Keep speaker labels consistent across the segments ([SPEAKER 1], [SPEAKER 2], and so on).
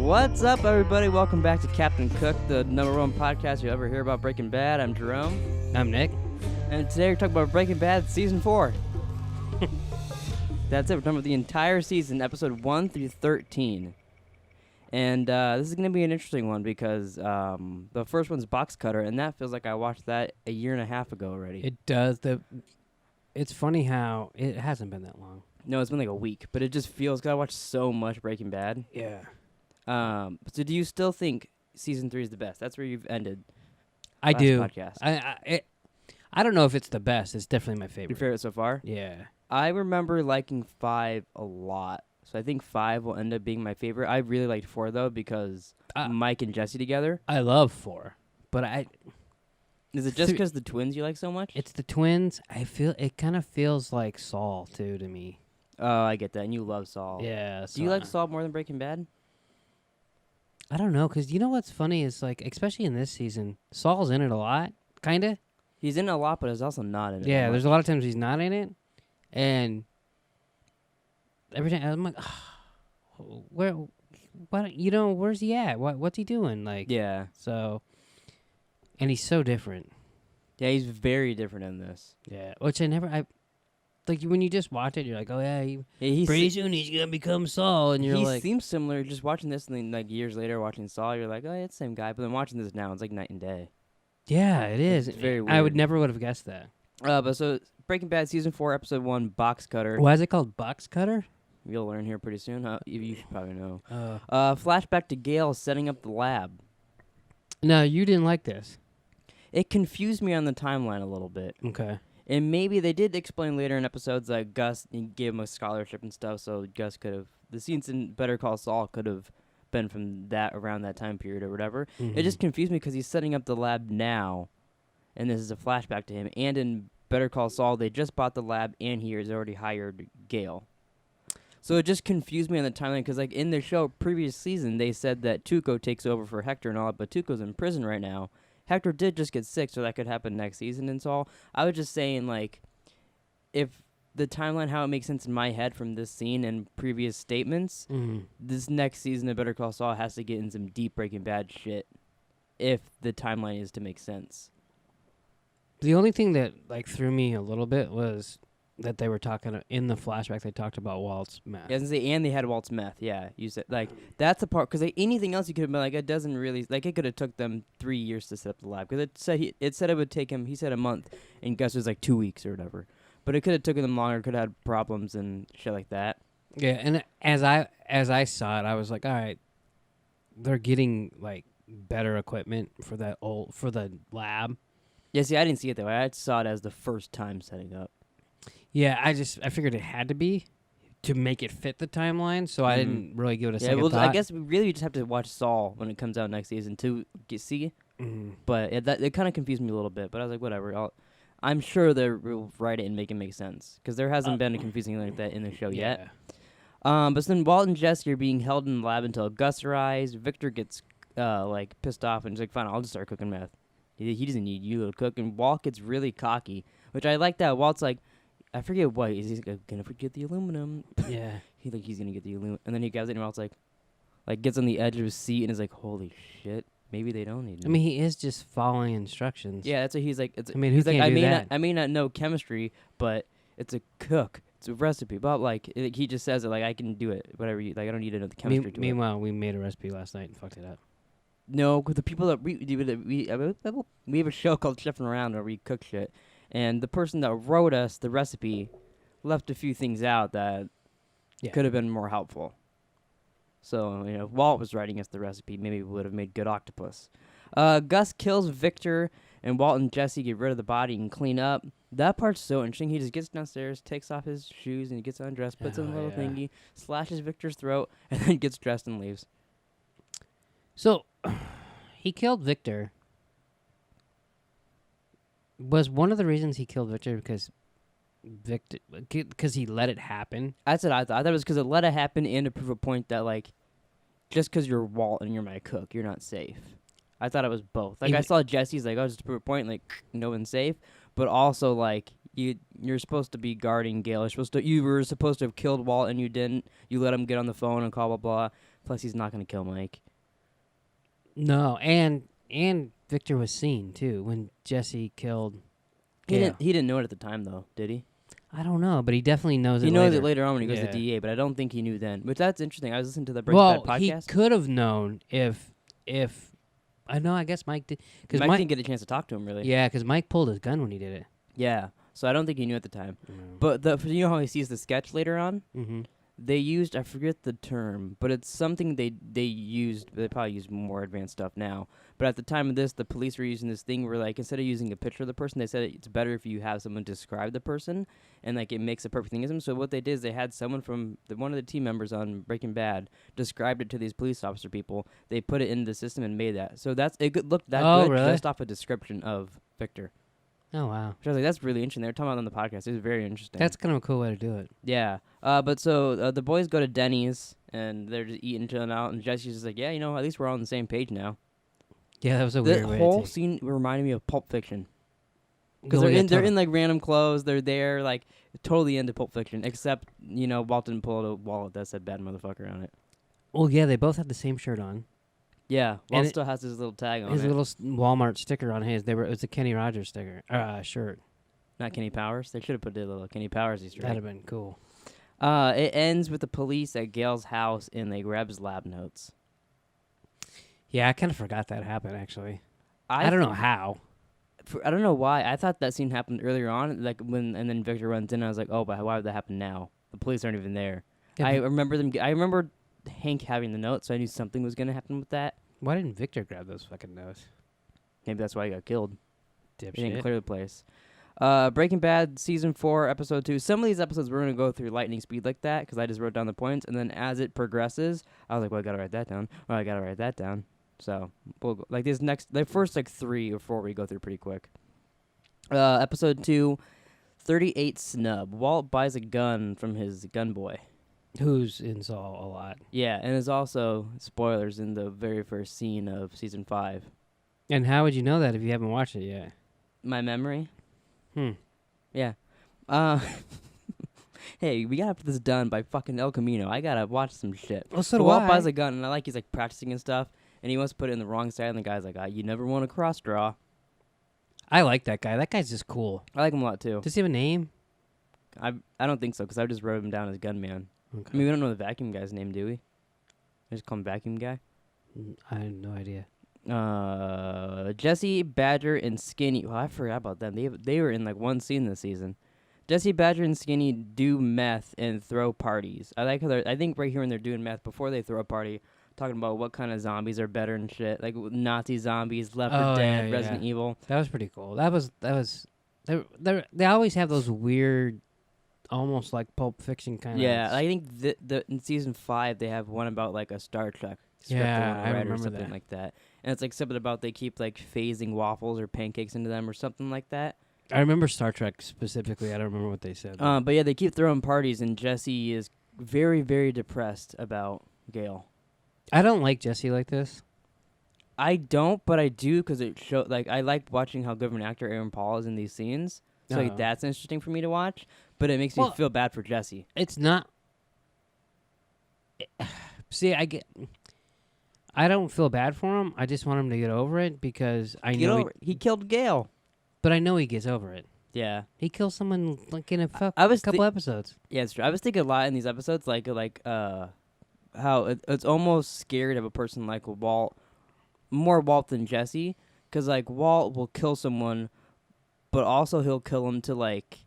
[SPEAKER 1] What's up, everybody? Welcome back to Captain Cook, the #1 podcast you ever hear about Breaking Bad. I'm Jerome.
[SPEAKER 2] I'm Nick.
[SPEAKER 1] And today we're talking about Breaking Bad Season 4. That's it. We're talking about the entire season, episode 1 through 13. And this is going to be an interesting one because the first one's Box Cutter, and that feels like I watched that a year and a half ago already.
[SPEAKER 2] It does. It's funny how it hasn't been that long.
[SPEAKER 1] No, it's been like a week, but it just feels, because I watched so much Breaking Bad.
[SPEAKER 2] Yeah.
[SPEAKER 1] So do you still think Season 3 is the best? That's where you've ended.
[SPEAKER 2] I do.
[SPEAKER 1] Podcast.
[SPEAKER 2] I don't know if it's the best. It's definitely my favorite.
[SPEAKER 1] Your favorite so far?
[SPEAKER 2] Yeah.
[SPEAKER 1] I remember liking 5 a lot. So I think 5 will end up being my favorite. I really liked 4, though, because Mike and Jesse together.
[SPEAKER 2] I love 4. But
[SPEAKER 1] Is it just because the twins you like so much?
[SPEAKER 2] It's the twins. It kind of feels like Saul, too, to me.
[SPEAKER 1] Oh, I get that. And you love Saul.
[SPEAKER 2] Yeah.
[SPEAKER 1] Do you like Saul more than Breaking Bad?
[SPEAKER 2] I don't know, because you know what's funny is, like, especially in this season, Saul's in it a lot, kind of.
[SPEAKER 1] He's in it a lot, but he's also not in it.
[SPEAKER 2] Yeah, there's a lot of times he's not in it. And every time I'm like, where's he at? What's he doing? Like,
[SPEAKER 1] yeah.
[SPEAKER 2] So, and he's so different.
[SPEAKER 1] Yeah, he's very different in this.
[SPEAKER 2] Yeah, which like when you just watch it, you're like, oh yeah,
[SPEAKER 1] He's
[SPEAKER 2] pretty soon he's gonna become Saul, and
[SPEAKER 1] he
[SPEAKER 2] like,
[SPEAKER 1] seems similar. Just watching this, and then like years later watching Saul, you're like, oh, yeah, it's the same guy. But then watching this now, it's like night and day.
[SPEAKER 2] yeah, it is.
[SPEAKER 1] It's very weird.
[SPEAKER 2] I would never would have guessed that.
[SPEAKER 1] But so Breaking Bad Season 4, Episode 1, Box Cutter.
[SPEAKER 2] Why is it called Box Cutter?
[SPEAKER 1] You'll learn here pretty soon. You should probably know. Flashback to Gale setting up the lab.
[SPEAKER 2] No, you didn't like this.
[SPEAKER 1] It confused me on the timeline a little bit.
[SPEAKER 2] Okay.
[SPEAKER 1] And maybe they did explain later in episodes that Gus gave him a scholarship and stuff, so Gus could have... The scenes in Better Call Saul could have been from around that time period or whatever.
[SPEAKER 2] Mm-hmm.
[SPEAKER 1] It just confused me because he's setting up the lab now, and this is a flashback to him. And in Better Call Saul, they just bought the lab, and he has already hired Gale. So it just confused me on the timeline because, like, in the show previous season, they said that Tuco takes over for Hector and all that, but Tuco's in prison right now. Hector did just get sick, so that could happen next season and Saul. I was just saying, like, if the timeline, how it makes sense in my head from this scene and previous statements, this next season of Better Call Saul has to get in some deep Breaking Bad shit if the timeline is to make sense.
[SPEAKER 2] The only thing that like threw me a little bit was that they were talking in the flashback. They talked about Walt's meth.
[SPEAKER 1] Yeah, and they had Walt's meth. Yeah, you said like that's the part because anything else you could have been like it doesn't really like it could have took them 3 years to set up the lab because it said it would take him. He said a month, and Gus was like 2 weeks or whatever. But it could have taken them longer. Could have had problems and shit like that.
[SPEAKER 2] Yeah, and as I saw it, I was like, all right, they're getting like better equipment for the lab.
[SPEAKER 1] Yeah, see, I didn't see it that way. I saw it as the first time setting up.
[SPEAKER 2] Yeah, I figured it had to be to make it fit the timeline, so I didn't really give it a second thought.
[SPEAKER 1] I guess we really just have to watch Saul when it comes out next season to see. But it kind of confused me a little bit. But I was like, whatever. I'm sure they'll write it and make it make sense because there hasn't been a confusing thing like that in the show yet. But then Walt and Jesse are being held in the lab until Gus arrives. Victor gets like pissed off and he's like, "Fine, I'll just start cooking meth." He doesn't need you to cook. And Walt gets really cocky, which I like that. Walt's like, I forget what. He's like, gonna forget the aluminum.
[SPEAKER 2] Yeah.
[SPEAKER 1] He's gonna get the aluminum. And then he grabs it and Walt's like gets on the edge of his seat and is like, holy shit. Maybe they don't need me.
[SPEAKER 2] I mean, he is just following instructions.
[SPEAKER 1] Yeah, that's what he's like.
[SPEAKER 2] I mean, who can't do that?
[SPEAKER 1] I may not know chemistry, but it's a cook. It's a recipe. But like, he just says it like, I can do it. Whatever. I don't need to know the chemistry to it.
[SPEAKER 2] Meanwhile, we made a recipe last night and fucked it up.
[SPEAKER 1] No, because the people that we have a show called Chefing Around where we cook shit, and the person that wrote us the recipe left a few things out that could have been more helpful. So Walt was writing us the recipe. Maybe we would have made good octopus. Gus kills Victor, and Walt and Jesse get rid of the body and clean up. That part's so interesting. He just gets downstairs, takes off his shoes, and he gets undressed, puts on a little thingy, slashes Victor's throat, and then gets dressed and leaves.
[SPEAKER 2] So, he killed Victor. Was one of the reasons he killed Victor because he let it happen?
[SPEAKER 1] That's what I thought. I thought it was because it let it happen and to prove a point that, like, just because you're Walt and you're my cook, you're not safe. I thought it was both. Like, I saw Jesse's like, oh, just to prove a point, like, no one's safe. But also, like, you're supposed to be guarding Gale. You were supposed to have killed Walt and you didn't. You let him get on the phone and call blah blah. Plus, he's not gonna kill Mike.
[SPEAKER 2] No, and Victor was seen too when Jesse killed Gale.
[SPEAKER 1] He didn't know it at the time though, did he?
[SPEAKER 2] I don't know, but he definitely knows
[SPEAKER 1] He
[SPEAKER 2] it
[SPEAKER 1] knows
[SPEAKER 2] later.
[SPEAKER 1] it later on when he goes to
[SPEAKER 2] Yeah.
[SPEAKER 1] DEA, but I don't think he knew then. Which that's interesting. I was listening to the Breaking Bad podcast.
[SPEAKER 2] He could have known if I know. I guess Mike did because
[SPEAKER 1] Mike didn't get a chance to talk to him really.
[SPEAKER 2] Yeah, because Mike pulled his gun when he did it.
[SPEAKER 1] Yeah. So I don't think he knew at the time.
[SPEAKER 2] Mm.
[SPEAKER 1] But you know how he sees the sketch later on?
[SPEAKER 2] Mm-hmm.
[SPEAKER 1] They used, I forget the term, but it's something they used. They probably use more advanced stuff now. But at the time of this, the police were using this thing where, like, instead of using a picture of the person, they said it's better if you have someone describe the person, and like it makes a perfect thing. So what they did is they had someone from one of the team members on Breaking Bad described it to these police officer people. They put it in the system and made that. So it looked that good
[SPEAKER 2] really?
[SPEAKER 1] just off a description of Victor.
[SPEAKER 2] Oh wow,
[SPEAKER 1] Which I was like, that's really interesting. They were talking about it on the podcast. It was very interesting.
[SPEAKER 2] that's kind of a cool way to do it.
[SPEAKER 1] Yeah. But so the boys go to Denny's and they're just eating, chilling out, and Jesse's just like, yeah, at least we're all on the same page now.
[SPEAKER 2] Yeah, that was a
[SPEAKER 1] The
[SPEAKER 2] weird way.
[SPEAKER 1] whole scene reminded me of Pulp Fiction because they're in like random clothes. They're there like totally into Pulp Fiction, except Walt didn't pull out a wallet that said "bad motherfucker" on it.
[SPEAKER 2] Well, yeah, they both had the same shirt on.
[SPEAKER 1] Yeah,
[SPEAKER 2] And
[SPEAKER 1] Walt still has his little tag on
[SPEAKER 2] His
[SPEAKER 1] it.
[SPEAKER 2] little Walmart sticker on his. It was a Kenny Rogers sticker shirt.
[SPEAKER 1] Not Kenny Powers. They should have put a little Kenny Powers Easter
[SPEAKER 2] That'd
[SPEAKER 1] egg.
[SPEAKER 2] have been cool.
[SPEAKER 1] It ends with the police at Gale's house and they grab his lab notes.
[SPEAKER 2] Yeah, I kind of forgot that happened actually.
[SPEAKER 1] I
[SPEAKER 2] I don't know how.
[SPEAKER 1] I don't know why. I thought that scene happened earlier on, like and then Victor runs in. I was like, oh, but why would that happen now? The police aren't even there.
[SPEAKER 2] Yeah,
[SPEAKER 1] I remember Hank having the note, so I knew something was gonna happen with that.
[SPEAKER 2] Why didn't Victor grab those fucking notes?
[SPEAKER 1] Maybe that's why he got killed. He didn't
[SPEAKER 2] Dipshit.
[SPEAKER 1] clear the place. Breaking Bad season 4 episode 2. Some of these episodes we're gonna go through lightning speed like that because I just wrote down the points, and then as it progresses, I was like, well, I gotta write that down. Well, I gotta write that down. So we'll go, like this the first like 3 or 4 we go through pretty quick. Episode 2, 38 snub. Walt buys a gun from his gun boy.
[SPEAKER 2] Who's in Saul a lot.
[SPEAKER 1] Yeah, and there's also spoilers in the very first scene of season 5.
[SPEAKER 2] And how would you know that if you haven't watched it yet?
[SPEAKER 1] My memory.
[SPEAKER 2] Yeah.
[SPEAKER 1] Hey, we gotta put this done by fucking El Camino. I gotta watch some shit.
[SPEAKER 2] Well, so
[SPEAKER 1] But
[SPEAKER 2] do
[SPEAKER 1] Walt
[SPEAKER 2] I.
[SPEAKER 1] buys a gun, and he's like practicing and stuff, and he wants to put it in the wrong side, and the guy's like, you never want to cross draw.
[SPEAKER 2] I like that guy. That guy's just cool.
[SPEAKER 1] I like him a lot too.
[SPEAKER 2] Does he have a name?
[SPEAKER 1] I don't think so, because I just wrote him down as Gunman.
[SPEAKER 2] Okay.
[SPEAKER 1] I mean, we don't know the vacuum guy's name, do we? I just call him Vacuum Guy.
[SPEAKER 2] I have no idea.
[SPEAKER 1] Jesse, Badger, and Skinny. Well, I forgot about them. They were in like one scene this season. Jesse, Badger, and Skinny do meth and throw parties. I like how I think right here when they're doing meth before they throw a party, talking about what kind of zombies are better and shit, like Nazi zombies, Left 4 Dead, Resident Evil.
[SPEAKER 2] That was pretty cool. That was. They always have those weird, almost like Pulp Fiction kind of.
[SPEAKER 1] Yeah, I think in season 5 they have one about like a Star Trek script
[SPEAKER 2] Yeah,
[SPEAKER 1] they wanna
[SPEAKER 2] I
[SPEAKER 1] write or
[SPEAKER 2] remember
[SPEAKER 1] something
[SPEAKER 2] that.
[SPEAKER 1] like that. And it's like something about they keep like phasing waffles or pancakes into them or something like that.
[SPEAKER 2] I remember Star Trek specifically. I don't remember what they said.
[SPEAKER 1] But yeah, they keep throwing parties, and Jesse is very, very depressed about Gale.
[SPEAKER 2] I don't like Jesse like this.
[SPEAKER 1] I don't, but I do because it show like I like watching how good of an actor Aaron Paul is in these scenes. So like, that's interesting for me to watch. But it makes me feel bad for Jesse.
[SPEAKER 2] It's not. See, I don't feel bad for him. I just want him to get over it because I know
[SPEAKER 1] he killed Gale.
[SPEAKER 2] but I know he gets over it.
[SPEAKER 1] Yeah.
[SPEAKER 2] He kills someone like in a
[SPEAKER 1] was
[SPEAKER 2] couple episodes.
[SPEAKER 1] Yeah, it's true. I was thinking a lot in these episodes, like how it's almost scary to have a person like Walt, more Walt than Jesse, because like Walt will kill someone, but also he'll kill him to like,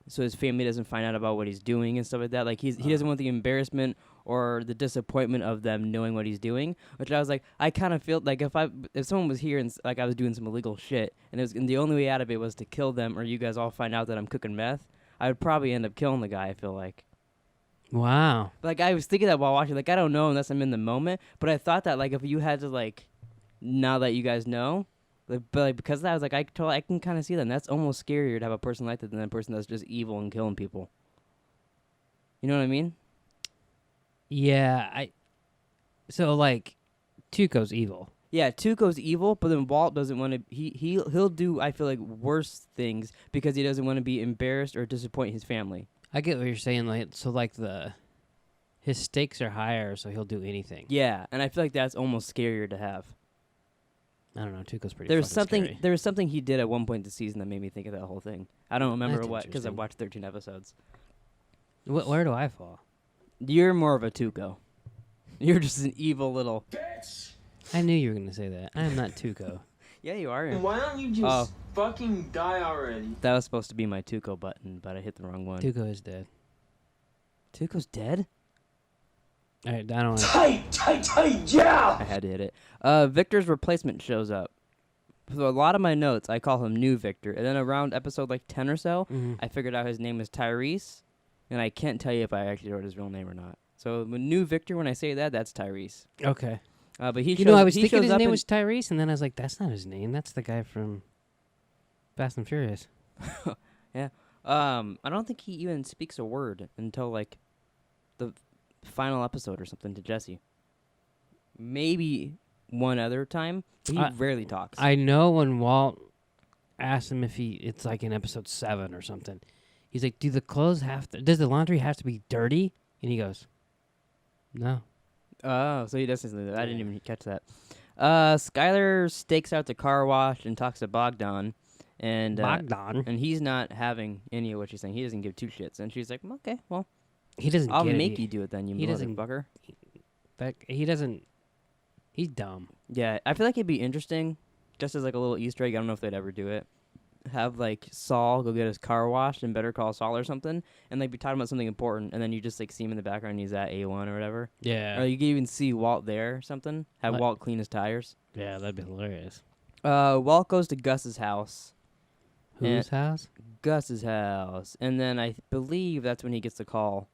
[SPEAKER 1] so his family doesn't find out about what he's doing and stuff like that. Like he doesn't want the embarrassment or the disappointment of them knowing what he's doing. Which I was like, I kind of feel like if someone was here and like I was doing some illegal shit, and the only way out of it was to kill them, or you guys all find out that I'm cooking meth, I would probably end up killing the guy. I feel like.
[SPEAKER 2] Wow.
[SPEAKER 1] Like I was thinking that while watching, like I don't know unless I'm in the moment, but I thought that like if you had to like, now that you guys know, but like because of that I was like I can kind of see that. And that's almost scarier to have a person like that than a person that's just evil and killing people. You know what I mean?
[SPEAKER 2] Yeah, so like Tuco's evil.
[SPEAKER 1] Yeah, Tuco's evil, but then Walt doesn't want to. He'll do. I feel like worse things because he doesn't want to be embarrassed or disappoint his family.
[SPEAKER 2] I get what you're saying. His stakes are higher, so he'll do anything.
[SPEAKER 1] Yeah, and I feel like that's almost scarier to have.
[SPEAKER 2] I don't know. Tuco's pretty.
[SPEAKER 1] There's
[SPEAKER 2] fucking
[SPEAKER 1] something.
[SPEAKER 2] scary.
[SPEAKER 1] There was something he did at one point this season that made me think of that whole thing. I don't remember
[SPEAKER 2] That's
[SPEAKER 1] what because I
[SPEAKER 2] interesting.
[SPEAKER 1] watched 13 episodes.
[SPEAKER 2] Where do I fall?
[SPEAKER 1] You're more of a Tuco. You're just an evil little.
[SPEAKER 2] I knew you were gonna say that. I am not Tuco.
[SPEAKER 1] Yeah, you are.
[SPEAKER 3] Why don't you just fucking die already?
[SPEAKER 1] That was supposed to be my Tuco button, but I hit the wrong one.
[SPEAKER 2] Tuco is dead.
[SPEAKER 1] Tuco's dead?
[SPEAKER 2] All right, I don't.
[SPEAKER 3] Tight, yeah!
[SPEAKER 1] I had to hit it. Victor's replacement shows up. So a lot of my notes, I call him New Victor, and then around episode like 10 or so, I figured out his name is Tyrese, and I can't tell you if I actually wrote his real name or not. So New Victor, when I say that, that's Tyrese.
[SPEAKER 2] Okay.
[SPEAKER 1] But he
[SPEAKER 2] You know, I was
[SPEAKER 1] he
[SPEAKER 2] thinking
[SPEAKER 1] shows
[SPEAKER 2] his
[SPEAKER 1] up
[SPEAKER 2] name
[SPEAKER 1] in-
[SPEAKER 2] was Tyrese, and then I was like, that's not his name. That's the guy from Fast and Furious.
[SPEAKER 1] I don't think he even speaks a word until like the final episode or something to Jesse. Maybe one other time, but he rarely talks.
[SPEAKER 2] I know when Walt asked him if it's like in episode 7 or something. He's like, does the laundry have to be dirty? And he goes, no.
[SPEAKER 1] Oh, so he does something like that. I didn't even catch that. Skylar stakes out the car wash and talks to Bogdan, and
[SPEAKER 2] Bogdan.
[SPEAKER 1] and he's not having any of what she's saying. He doesn't give two shits, and she's like, "Okay, well,
[SPEAKER 2] He doesn't
[SPEAKER 1] I'll
[SPEAKER 2] get it.
[SPEAKER 1] make you do it then, you
[SPEAKER 2] he doesn't-
[SPEAKER 1] motherfucker."
[SPEAKER 2] He doesn't. He's dumb.
[SPEAKER 1] Yeah, I feel like it'd be interesting, just as like a little Easter egg. I don't know if they'd ever do it. Have like Saul go get his car washed and Better Call Saul or something, and like be talking about something important, and then you just like see him in the background. And he's at A1 or whatever.
[SPEAKER 2] Yeah.
[SPEAKER 1] Or you can even see Walt there or something. Have
[SPEAKER 2] What?
[SPEAKER 1] Walt clean his tires.
[SPEAKER 2] Yeah, that'd be hilarious.
[SPEAKER 1] Walt goes to Gus's house.
[SPEAKER 2] Whose house?
[SPEAKER 1] Gus's house, and then I believe that's when he gets the call.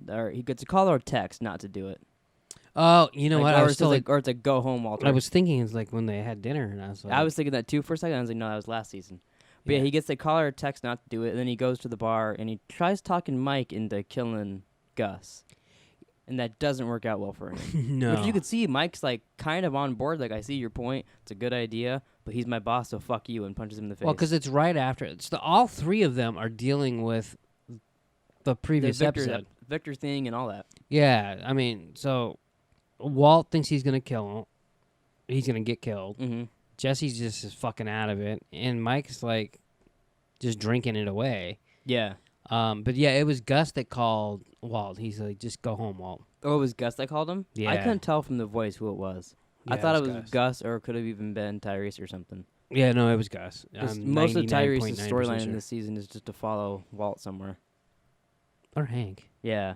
[SPEAKER 1] Or he gets a call or a text not to do it.
[SPEAKER 2] Oh, you know
[SPEAKER 1] Like,
[SPEAKER 2] what?
[SPEAKER 1] Or,
[SPEAKER 2] I was
[SPEAKER 1] it's
[SPEAKER 2] still like,
[SPEAKER 1] or it's a go home, Walter.
[SPEAKER 2] I was thinking it's like when they had dinner, and I was like,
[SPEAKER 1] I was thinking that too for a second. I was like, no, that was last season. But yeah, he gets a call or a text not to do it, and then he goes to the bar and he tries talking Mike into killing Gus, and that doesn't work out well for him.
[SPEAKER 2] no.
[SPEAKER 1] Which you could see, Mike's like kind of on board. Like, I see your point. It's a good idea, but he's my boss, so fuck you, and punches him in the face.
[SPEAKER 2] Well, because it's right after. All three of them are dealing with the
[SPEAKER 1] the
[SPEAKER 2] previous episode.
[SPEAKER 1] Victor thing and all that.
[SPEAKER 2] Yeah, I mean, so Walt thinks he's gonna kill him. He's gonna get killed.
[SPEAKER 1] Mm-hmm.
[SPEAKER 2] Jesse's just is fucking out of it, and Mike's like just drinking it away.
[SPEAKER 1] Yeah.
[SPEAKER 2] But yeah, it was Gus that called Walt. He's like, just go home, Walt.
[SPEAKER 1] Oh, it was Gus that called him? I
[SPEAKER 2] Yeah.
[SPEAKER 1] couldn't tell from the voice who it was. I
[SPEAKER 2] Yeah,
[SPEAKER 1] thought it was Gus, or it could have even been Tyrese or something.
[SPEAKER 2] Yeah, no, it was Gus.
[SPEAKER 1] 'Cause
[SPEAKER 2] I'm
[SPEAKER 1] most of
[SPEAKER 2] 99.9%
[SPEAKER 1] Tyrese's storyline
[SPEAKER 2] sure.
[SPEAKER 1] in this season is just to follow Walt somewhere.
[SPEAKER 2] Or Hank.
[SPEAKER 1] Yeah.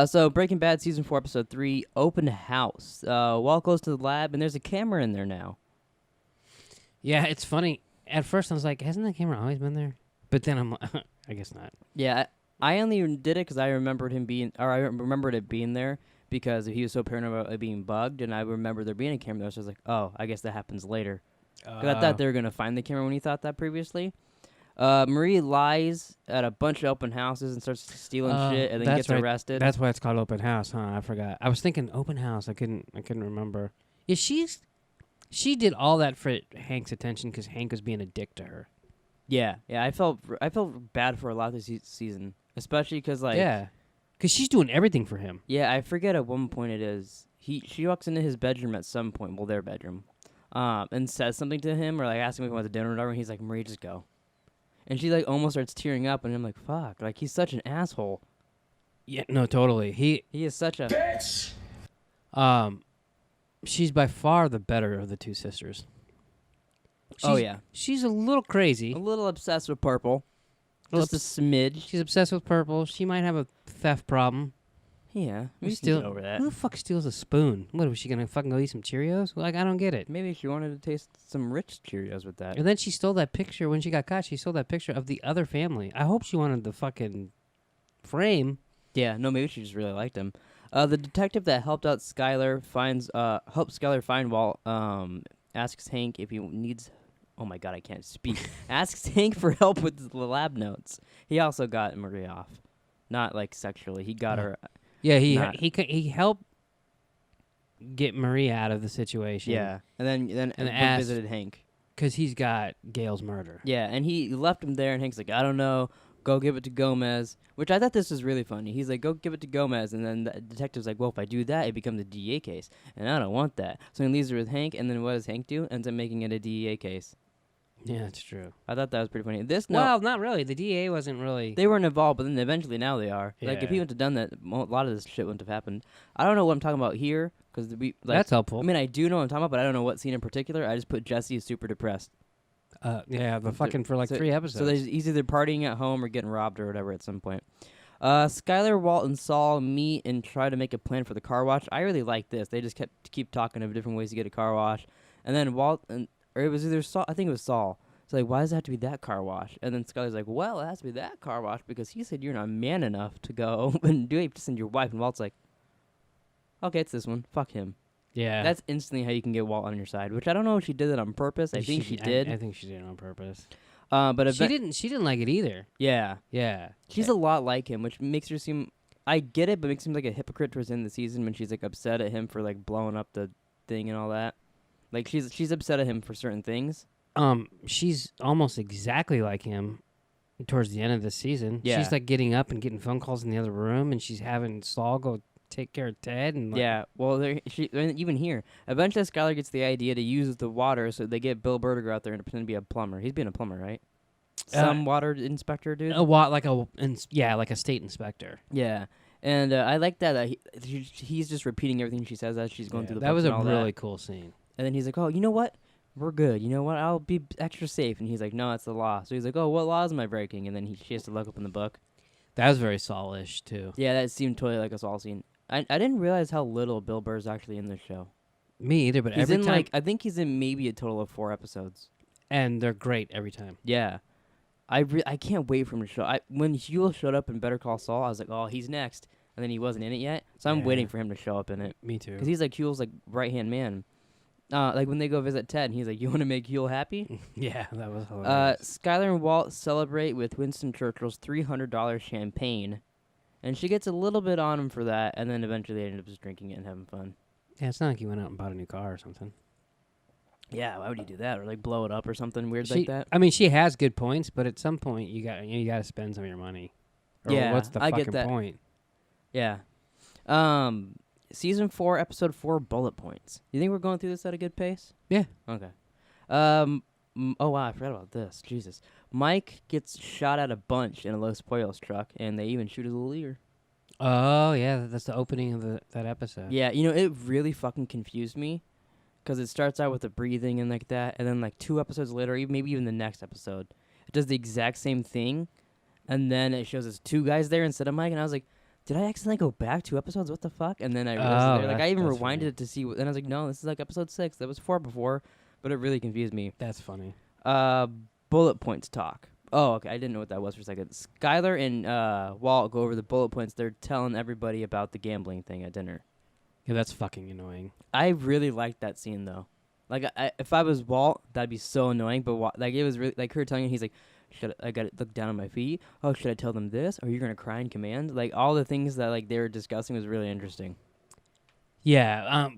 [SPEAKER 1] So Breaking Bad season 4 episode 3, Open House. Walt goes to the lab and there's a camera in there now.
[SPEAKER 2] Yeah, it's funny. At first, I was like, hasn't the camera always been there? But then I'm like, I guess not.
[SPEAKER 1] Yeah, I only did it because I remembered I remembered it being there because he was so paranoid about it being bugged, and I remember there being a camera there. So I was like, oh, I guess that happens later. Because I thought they were gonna find the camera when he thought that previously. Marie lies at a bunch of open houses and starts stealing shit, and then
[SPEAKER 2] that's
[SPEAKER 1] gets
[SPEAKER 2] right.
[SPEAKER 1] arrested.
[SPEAKER 2] That's why it's called open house, huh? I forgot. I was thinking open house. I couldn't remember. Yeah, she did all that for Hank's attention because Hank was being a dick to her.
[SPEAKER 1] Yeah. I felt bad for a lot this season, especially because like
[SPEAKER 2] Yeah, because she's doing everything for him.
[SPEAKER 1] Yeah, I forget at one point it is. She walks into his bedroom at some point, well, their bedroom, and says something to him or like asks him if he wants to dinner or whatever. And he's like, "Marie, just go." And she like almost starts tearing up, and I'm like, "Fuck!" Like he's such an asshole.
[SPEAKER 2] Yeah, no, totally.
[SPEAKER 1] He is such a.
[SPEAKER 2] She's by far the better of the two sisters.
[SPEAKER 1] Oh yeah,
[SPEAKER 2] She's a little crazy.
[SPEAKER 1] a little obsessed with purple,
[SPEAKER 2] Little
[SPEAKER 1] just a smidge.
[SPEAKER 2] She's obsessed with purple. She might have a theft problem.
[SPEAKER 1] Yeah, we can
[SPEAKER 2] still
[SPEAKER 1] get over that.
[SPEAKER 2] Who the fuck steals a spoon? What was she gonna fucking go eat some Cheerios? Like, I don't get it.
[SPEAKER 1] Maybe she wanted to taste some rich Cheerios with that.
[SPEAKER 2] And then she stole that picture when she got caught. She stole that picture of the other family. I hope she wanted the fucking frame.
[SPEAKER 1] Yeah, no, maybe she just really liked him. The detective that helped out Skylar helps Skylar find Walt. Asks Hank if he needs. Oh my god, I can't speak. Asks Hank for help with the lab notes. He also got Marie off, not like sexually. He got her.
[SPEAKER 2] Yeah,
[SPEAKER 1] Not-
[SPEAKER 2] he helped get Marie out of the situation.
[SPEAKER 1] Yeah, and then
[SPEAKER 2] And
[SPEAKER 1] went
[SPEAKER 2] asked-
[SPEAKER 1] visited Hank.
[SPEAKER 2] Because he's got Gail's murder.
[SPEAKER 1] Yeah, and he left him there, and Hank's like, I don't know, go give it to Gomez, which I thought this was really funny. He's like, go give it to Gomez, and then the detective's like, well, if I do that, it becomes a DEA case, and I don't want that. So he leaves her with Hank, and then what does Hank do? Ends up making it a DEA case.
[SPEAKER 2] Yeah, that's true.
[SPEAKER 1] I thought that was pretty funny.
[SPEAKER 2] Well, not really. The DA wasn't really.
[SPEAKER 1] They weren't involved, but then eventually now they are. Like, if he
[SPEAKER 2] Yeah.
[SPEAKER 1] wouldn't have done that, a lot of this shit wouldn't have happened. I don't know what I'm talking about here, because
[SPEAKER 2] That's helpful.
[SPEAKER 1] I mean, I do know what I'm talking about, but I don't know what scene in particular. I just put Jesse is super depressed.
[SPEAKER 2] Yeah, but fucking for like
[SPEAKER 1] so-
[SPEAKER 2] 3 episodes.
[SPEAKER 1] So he's either partying at home or getting robbed or whatever at some point. Skylar, Walt, and Saul meet and try to make a plan for the car wash. I really like this. They just keep talking of different ways to get a car wash, and then or it was either Saul. I think it was Saul. It's like, why does it have to be that car wash? And then Skylar's like, well, it has to be that car wash because he said you're not man enough to go and do it to send your wife. And Walt's like, okay, it's this one. Fuck him.
[SPEAKER 2] yeah.
[SPEAKER 1] That's instantly how you can get Walt on your side, which I don't know if she did that on purpose. I think she did.
[SPEAKER 2] I think she did it on purpose.
[SPEAKER 1] But
[SPEAKER 2] She didn't like it either.
[SPEAKER 1] Yeah.
[SPEAKER 2] Yeah.
[SPEAKER 1] She's a lot like him, which makes her seem. I get it, but makes him like a hypocrite towards the end of the season when she's like upset at him for like blowing up the thing and all that. Like she's upset at him for certain things.
[SPEAKER 2] She's almost exactly like him towards the end of the season.
[SPEAKER 1] Yeah.
[SPEAKER 2] She's like getting up and getting phone calls in the other room, and she's having Saul go take care of Ted. And like,
[SPEAKER 1] Yeah. Well, even here, eventually Skylar gets the idea to use the water, so they get Bill Bertiger out there and pretend to be a plumber. He's being a plumber, right? Some water inspector dude.
[SPEAKER 2] like a state inspector.
[SPEAKER 1] Yeah. And I like that. He's just repeating everything she says as she's going through the.
[SPEAKER 2] That
[SPEAKER 1] books
[SPEAKER 2] was
[SPEAKER 1] and
[SPEAKER 2] a
[SPEAKER 1] all
[SPEAKER 2] really
[SPEAKER 1] that.
[SPEAKER 2] cool scene.
[SPEAKER 1] And then he's like, "Oh, you know what? We're good. You know what? I'll be extra safe." And he's like, "No, it's the law." So he's like, "Oh, what laws am I breaking?" And then she has to look up in the book.
[SPEAKER 2] That was very Saul-ish too.
[SPEAKER 1] Yeah, that seemed totally like a Saul scene. I didn't realize how little Bill Burr's actually in this show.
[SPEAKER 2] Me either, but
[SPEAKER 1] He's
[SPEAKER 2] every
[SPEAKER 1] in
[SPEAKER 2] time,
[SPEAKER 1] I think he's in maybe a total of 4 episodes.
[SPEAKER 2] and they're great every time.
[SPEAKER 1] Yeah, I can't wait for him to show. When Huel showed up in Better Call Saul, I was like, "Oh, he's next," and then he wasn't in it yet. So I'm
[SPEAKER 2] Yeah.
[SPEAKER 1] waiting for him to show up in it
[SPEAKER 2] Me too.
[SPEAKER 1] because he's like Huel's like right hand man. Like when they go visit Ted, and he's like, "You want to make Huel happy?"
[SPEAKER 2] Yeah, that was hilarious.
[SPEAKER 1] Skylar and Walt celebrate with Winston Churchill's $300 champagne, and she gets a little bit on him for that, and then eventually they end up just drinking it and having fun.
[SPEAKER 2] Yeah, it's not like he went out and bought a new car or something.
[SPEAKER 1] Yeah, why would you do that? Or like blow it up or something weird
[SPEAKER 2] She-
[SPEAKER 1] like that?
[SPEAKER 2] I mean, she has good points, but at some point you got to spend some of your money. Or
[SPEAKER 1] Yeah,
[SPEAKER 2] what's the
[SPEAKER 1] I
[SPEAKER 2] fucking
[SPEAKER 1] get that.
[SPEAKER 2] point?
[SPEAKER 1] Yeah. Season 4, episode 4, bullet points. You think we're going through this at a good pace?
[SPEAKER 2] Yeah.
[SPEAKER 1] Okay. Oh wow, I forgot about this. Jesus. Mike gets shot at a bunch in a Los Pollos truck, and they even shoot his little ear.
[SPEAKER 2] Oh yeah, that's the opening of that episode.
[SPEAKER 1] Yeah, it really fucking confused me, because it starts out with the breathing and like that, and then like 2 episodes later, maybe even the next episode, it does the exact same thing, and then it shows us 2 guys there instead of Mike, and I was like, did I accidentally go back 2 episodes? What the fuck? And then I realized I even
[SPEAKER 2] that's
[SPEAKER 1] rewinded
[SPEAKER 2] funny.
[SPEAKER 1] it to see, and I was like, no, this is like episode 6. That was 4 before, but it really confused me.
[SPEAKER 2] That's funny.
[SPEAKER 1] Bullet points talk. Oh, okay. I didn't know what that was for a second. Skylar and Walt go over the bullet points. They're telling everybody about the gambling thing at dinner.
[SPEAKER 2] Yeah, that's fucking annoying.
[SPEAKER 1] I really liked that scene though. Like, if I was Walt, that'd be so annoying. But like, it was really like her telling him, he's like, I got to look down on my feet. Oh, should I tell them this? Or you're gonna cry in command? Like all the things that like they were discussing was really interesting.
[SPEAKER 2] Yeah.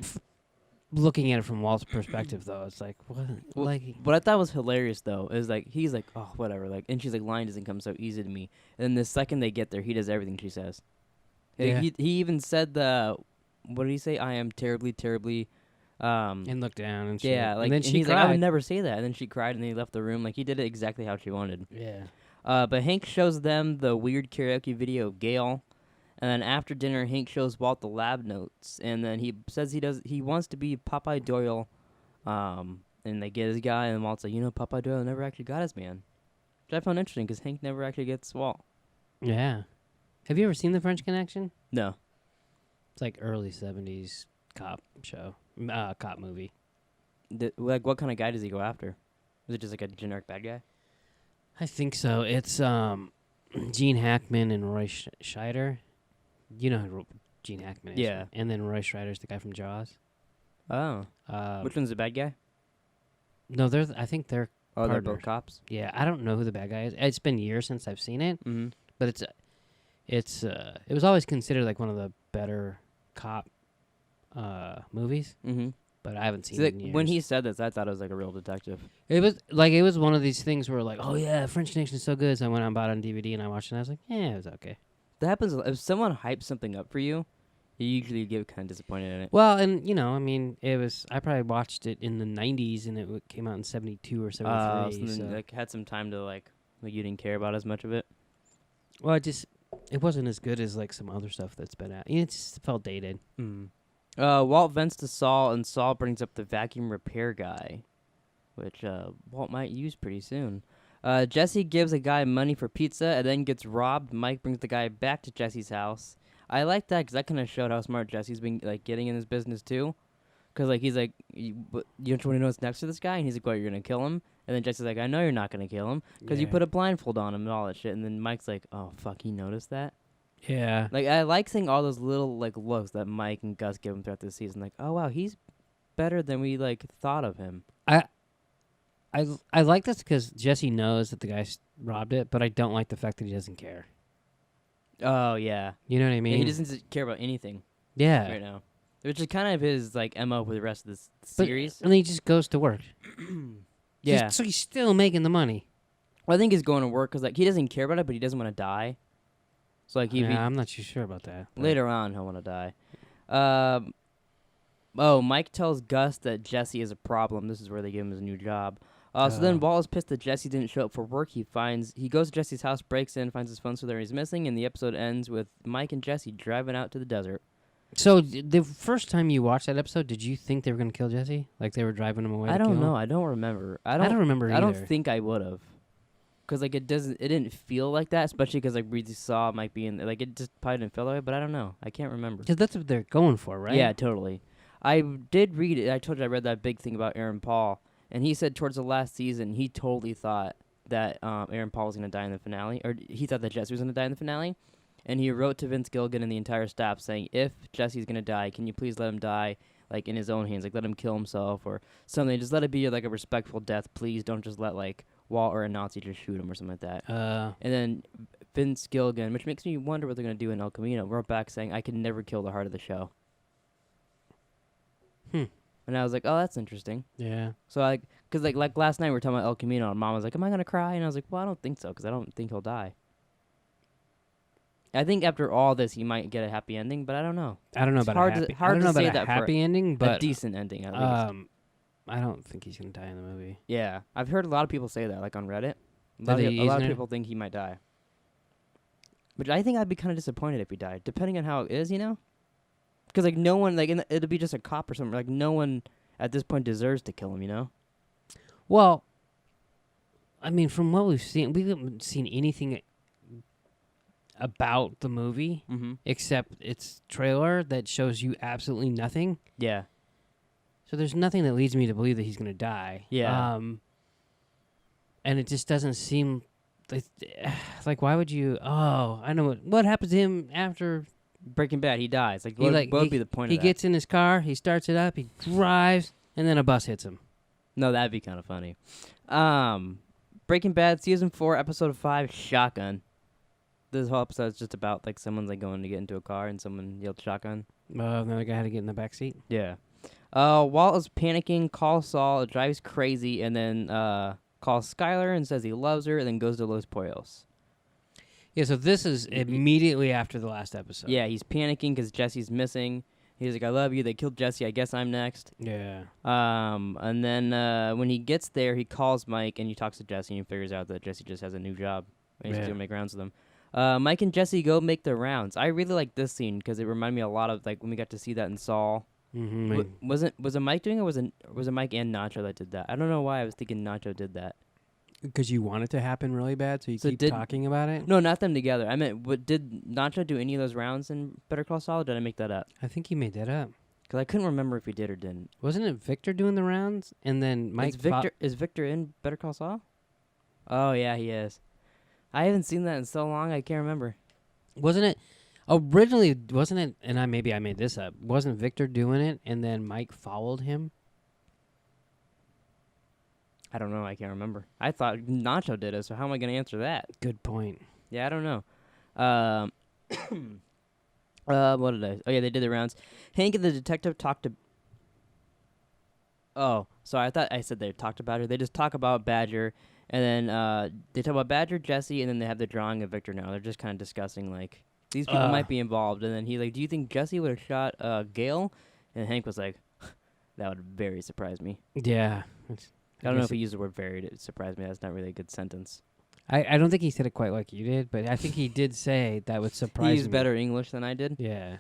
[SPEAKER 2] Looking at it from Walt's perspective, though, it's like what?
[SPEAKER 1] Well,
[SPEAKER 2] like
[SPEAKER 1] What I thought was hilarious though is like he's like, oh whatever, like, and she's like, lying doesn't come so easy to me. And then the second they get there, he does everything she says.
[SPEAKER 2] Yeah.
[SPEAKER 1] He even said what did he say? I am terribly, terribly.
[SPEAKER 2] and look down and shit.
[SPEAKER 1] Yeah, like
[SPEAKER 2] and then
[SPEAKER 1] and
[SPEAKER 2] she
[SPEAKER 1] he's
[SPEAKER 2] cried.
[SPEAKER 1] like, I would never say that. And then she cried, and then he left the room. Like he did it exactly how she wanted.
[SPEAKER 2] Yeah.
[SPEAKER 1] But Hank shows them the weird karaoke video of Gail, and then after dinner, Hank shows Walt the lab notes, and then he says he wants to be Popeye Doyle, and they get his guy, and Walt's like, Popeye Doyle never actually got his man, which I found interesting because Hank never actually gets Walt.
[SPEAKER 2] Yeah. Have you ever seen The French Connection?
[SPEAKER 1] No.
[SPEAKER 2] It's like early 70s cop show. Cop movie.
[SPEAKER 1] Like what kind of guy does he go after? Is it just like a generic bad guy?
[SPEAKER 2] I think so. It's Gene Hackman and Roy Scheider. You know who Gene Hackman is.
[SPEAKER 1] Yeah.
[SPEAKER 2] Right? And then Roy Scheider's the guy from Jaws.
[SPEAKER 1] Oh. Which one's the bad guy?
[SPEAKER 2] No, I think they're
[SPEAKER 1] Oh, they're
[SPEAKER 2] partners.
[SPEAKER 1] both cops.
[SPEAKER 2] Yeah, I don't know who the bad guy is. It's been years since I've seen it,
[SPEAKER 1] Mm-hmm.
[SPEAKER 2] but it was always considered like one of the better cop movies,
[SPEAKER 1] Mm-hmm.
[SPEAKER 2] but I haven't seen
[SPEAKER 1] See,
[SPEAKER 2] it
[SPEAKER 1] like,
[SPEAKER 2] in years.
[SPEAKER 1] when he said this, I thought it was like a real detective.
[SPEAKER 2] It was one of these things where like, oh yeah, French Connection is so good. So I went out and bought it on DVD and I watched it and I was like, yeah, it was okay.
[SPEAKER 1] That happens if someone hypes something up for you. You usually get kind of disappointed in it.
[SPEAKER 2] Well, and I mean, I probably watched it in the 90s and it came out in 72 or 73.
[SPEAKER 1] So then,
[SPEAKER 2] So.
[SPEAKER 1] like had some time to like you didn't care about as much of it.
[SPEAKER 2] Well, it wasn't as good as like some other stuff that's been out. It just felt dated.
[SPEAKER 1] Mm. Walt vents to Saul, and Saul brings up the vacuum repair guy, which Walt might use pretty soon. Jesse gives a guy money for pizza and then gets robbed. Mike brings the guy back to Jesse's house. I like that because that kind of showed how smart Jesse's been like getting in his business too. Because like he's like, you don't want to know what's next to this guy, and he's like, "What? You're gonna kill him?" And then Jesse's like, "I know you're not gonna kill him because you
[SPEAKER 2] Yeah.
[SPEAKER 1] put a blindfold on him and all that shit." And then Mike's like, "Oh fuck, he noticed that."
[SPEAKER 2] Yeah.
[SPEAKER 1] Like I like seeing all those little like looks that Mike and Gus give him throughout the season. Like, oh wow, he's better than we like thought of him.
[SPEAKER 2] I like this because Jesse knows that the guy robbed it, but I don't like the fact that he doesn't care.
[SPEAKER 1] Oh yeah,
[SPEAKER 2] You know what I mean?
[SPEAKER 1] yeah, he doesn't care about anything
[SPEAKER 2] Yeah.
[SPEAKER 1] right now, which is kind of his like MO for the rest of this
[SPEAKER 2] But-
[SPEAKER 1] series.
[SPEAKER 2] And then he just goes to work.
[SPEAKER 1] Yeah,
[SPEAKER 2] So he's still making the money.
[SPEAKER 1] well, I think he's going to work because like he doesn't care about it, but he doesn't want to die. So like
[SPEAKER 2] Yeah, I'm not too sure about that. but-
[SPEAKER 1] later on he'll want to die. Oh, Mike tells Gus that Jesse is a problem. This is where they give him his new job. So then Walt is pissed that Jesse didn't show up for work. He goes to Jesse's house, breaks in, finds his phone so there he's missing, and the episode ends with Mike and Jesse driving out to the desert.
[SPEAKER 2] So the first time you watched that episode, did you think they were going to kill Jesse? Like they were driving him away?
[SPEAKER 1] I
[SPEAKER 2] to
[SPEAKER 1] don't
[SPEAKER 2] kill
[SPEAKER 1] know.
[SPEAKER 2] him?
[SPEAKER 1] I don't remember.
[SPEAKER 2] I don't remember either.
[SPEAKER 1] I don't think I would have. Because like it didn't feel like that, especially because like we saw Mike being like it just probably didn't feel that way. But I don't know. I can't remember.
[SPEAKER 2] Because that's what they're going for, right?
[SPEAKER 1] Yeah, totally. I did read it. I told you I read that big thing about Aaron Paul, and he said towards the last season he totally thought that Aaron Paul was going to die in the finale, or he thought that Jesse was going to die in the finale, and he wrote to Vince Gilligan and the entire staff saying, if Jesse's going to die, can you please let him die like in his own hands, like let him kill himself or something. Just let it be like a respectful death, please. Don't just let like Walt or a Nazi just shoot him or something like that. And then Vince Gilligan, which makes me wonder what they're going to do in El Camino, wrote back saying, I can never kill the heart of the show. And I was like, oh, that's interesting.
[SPEAKER 2] Yeah.
[SPEAKER 1] So like, cause like last night we were talking about El Camino, and Mom was like, "Am I gonna cry?" And I was like, "Well, I don't think so, cause I don't think he'll die." I think after all this, he might get a happy ending, but I don't know.
[SPEAKER 2] I don't know
[SPEAKER 1] It's
[SPEAKER 2] about
[SPEAKER 1] hard
[SPEAKER 2] a
[SPEAKER 1] to-
[SPEAKER 2] happy.
[SPEAKER 1] hard
[SPEAKER 2] I don't
[SPEAKER 1] to
[SPEAKER 2] know
[SPEAKER 1] say
[SPEAKER 2] about
[SPEAKER 1] that
[SPEAKER 2] a
[SPEAKER 1] for
[SPEAKER 2] happy ending,
[SPEAKER 1] A
[SPEAKER 2] but
[SPEAKER 1] decent ending, at least.
[SPEAKER 2] I don't think he's gonna die in the movie.
[SPEAKER 1] Yeah, I've heard a lot of people say that, like on Reddit. A
[SPEAKER 2] That
[SPEAKER 1] lot,
[SPEAKER 2] he
[SPEAKER 1] a lot of
[SPEAKER 2] isn't it?
[SPEAKER 1] people think he might die. But I think I'd be kind of disappointed if he died, depending on how it is, you know. Because like no one, like it'll be just a cop or something. Like no one at this point deserves to kill him, you know.
[SPEAKER 2] Well, I mean, from what we haven't seen anything about the movie
[SPEAKER 1] Mm-hmm.
[SPEAKER 2] except its trailer that shows you absolutely nothing.
[SPEAKER 1] Yeah.
[SPEAKER 2] So there's nothing that leads me to believe that he's going to die.
[SPEAKER 1] Yeah.
[SPEAKER 2] And it just doesn't seem like why would you? Oh, I know what happens to him after
[SPEAKER 1] Breaking Bad, he dies. Like,
[SPEAKER 2] he
[SPEAKER 1] what would be the point
[SPEAKER 2] he
[SPEAKER 1] of that?
[SPEAKER 2] gets in his car, he starts it up, he drives, and then a bus hits him.
[SPEAKER 1] No, that'd be kind of funny. Breaking Bad, season 4, episode 5, Shotgun. This whole episode is just about like someone's like going to get into a car and someone yelled shotgun.
[SPEAKER 2] Another guy had to get in the back seat.
[SPEAKER 1] Yeah. Walt is panicking, calls Saul, it drives crazy, and then calls Skylar and says he loves her, and then goes to Los Pollos.
[SPEAKER 2] Yeah, so this is immediately after the last episode.
[SPEAKER 1] Yeah, he's panicking because Jesse's missing. He's like, I love you. They killed Jesse. I guess I'm next.
[SPEAKER 2] Yeah.
[SPEAKER 1] And then when he gets there, he calls Mike and he talks to Jesse and figures out that Jesse just has a new job. And he's
[SPEAKER 2] Yeah.
[SPEAKER 1] going to make rounds with them. Mike and Jesse go make their rounds. I really like this scene because it reminded me a lot of like when we got to see that in Saul.
[SPEAKER 2] Mm-hmm.
[SPEAKER 1] Was it Mike doing it, or was it Mike and Nacho that did that? I don't know why I was thinking Nacho did that.
[SPEAKER 2] Because you want it to happen really bad, so you
[SPEAKER 1] So
[SPEAKER 2] keep
[SPEAKER 1] did-
[SPEAKER 2] talking about it?
[SPEAKER 1] No, not them together. I meant, did Nacho do any of those rounds in Better Call Saul, or did I make that up?
[SPEAKER 2] I think you made that up.
[SPEAKER 1] Because I couldn't remember if he did or didn't.
[SPEAKER 2] Wasn't it Victor doing the rounds? And then Mike...
[SPEAKER 1] Is Victor in Better Call Saul? Oh, yeah, he is. I haven't seen that in so long, I can't remember.
[SPEAKER 2] Wasn't it... Originally, wasn't it... And maybe I made this up. Wasn't Victor doing it, and then Mike followed him?
[SPEAKER 1] I don't know, I can't remember. I thought Nacho did it, so how am I going to answer that?
[SPEAKER 2] Good point.
[SPEAKER 1] Yeah, I don't know. What did I? Oh yeah, they did the rounds. Hank and the detective talked to. Oh, sorry. I thought I said they talked about her. They just talk about Badger, and then they talk about Badger, Jesse, and then they have the drawing of Victor. Now they're just kind of discussing like these people might be involved. And then he's like, "Do you think Jesse would have shot Gail?" And Hank was like, "That would very surprise me."
[SPEAKER 2] Yeah.
[SPEAKER 1] I don't know if he used the word "very" to surprise me. That's not really a good sentence.
[SPEAKER 2] I don't think he said it quite like you did, but I think he did say that would surprise me.
[SPEAKER 1] He used better English than I did.
[SPEAKER 2] Yeah.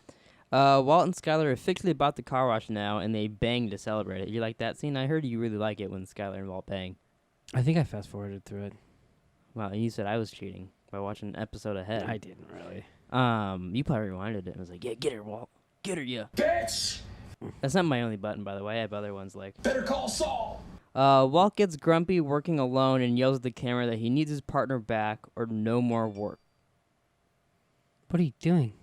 [SPEAKER 1] Walt and Skylar officially bought the car wash now, and they bang to celebrate it. You like that scene? I heard you really like it when Skylar and Walt bang.
[SPEAKER 2] I think I fast-forwarded through it.
[SPEAKER 1] Wow, and you said I was cheating by watching an episode ahead.
[SPEAKER 2] I didn't really.
[SPEAKER 1] You probably rewinded it and was like, "Yeah, get her, Walt. Get her, yeah."
[SPEAKER 3] Bitch!
[SPEAKER 1] That's not my only button, by the way. I have other ones like.
[SPEAKER 3] Better call Saul!
[SPEAKER 1] Walt gets grumpy working alone and yells at the camera that he needs his partner back or no more work.
[SPEAKER 2] What are you doing?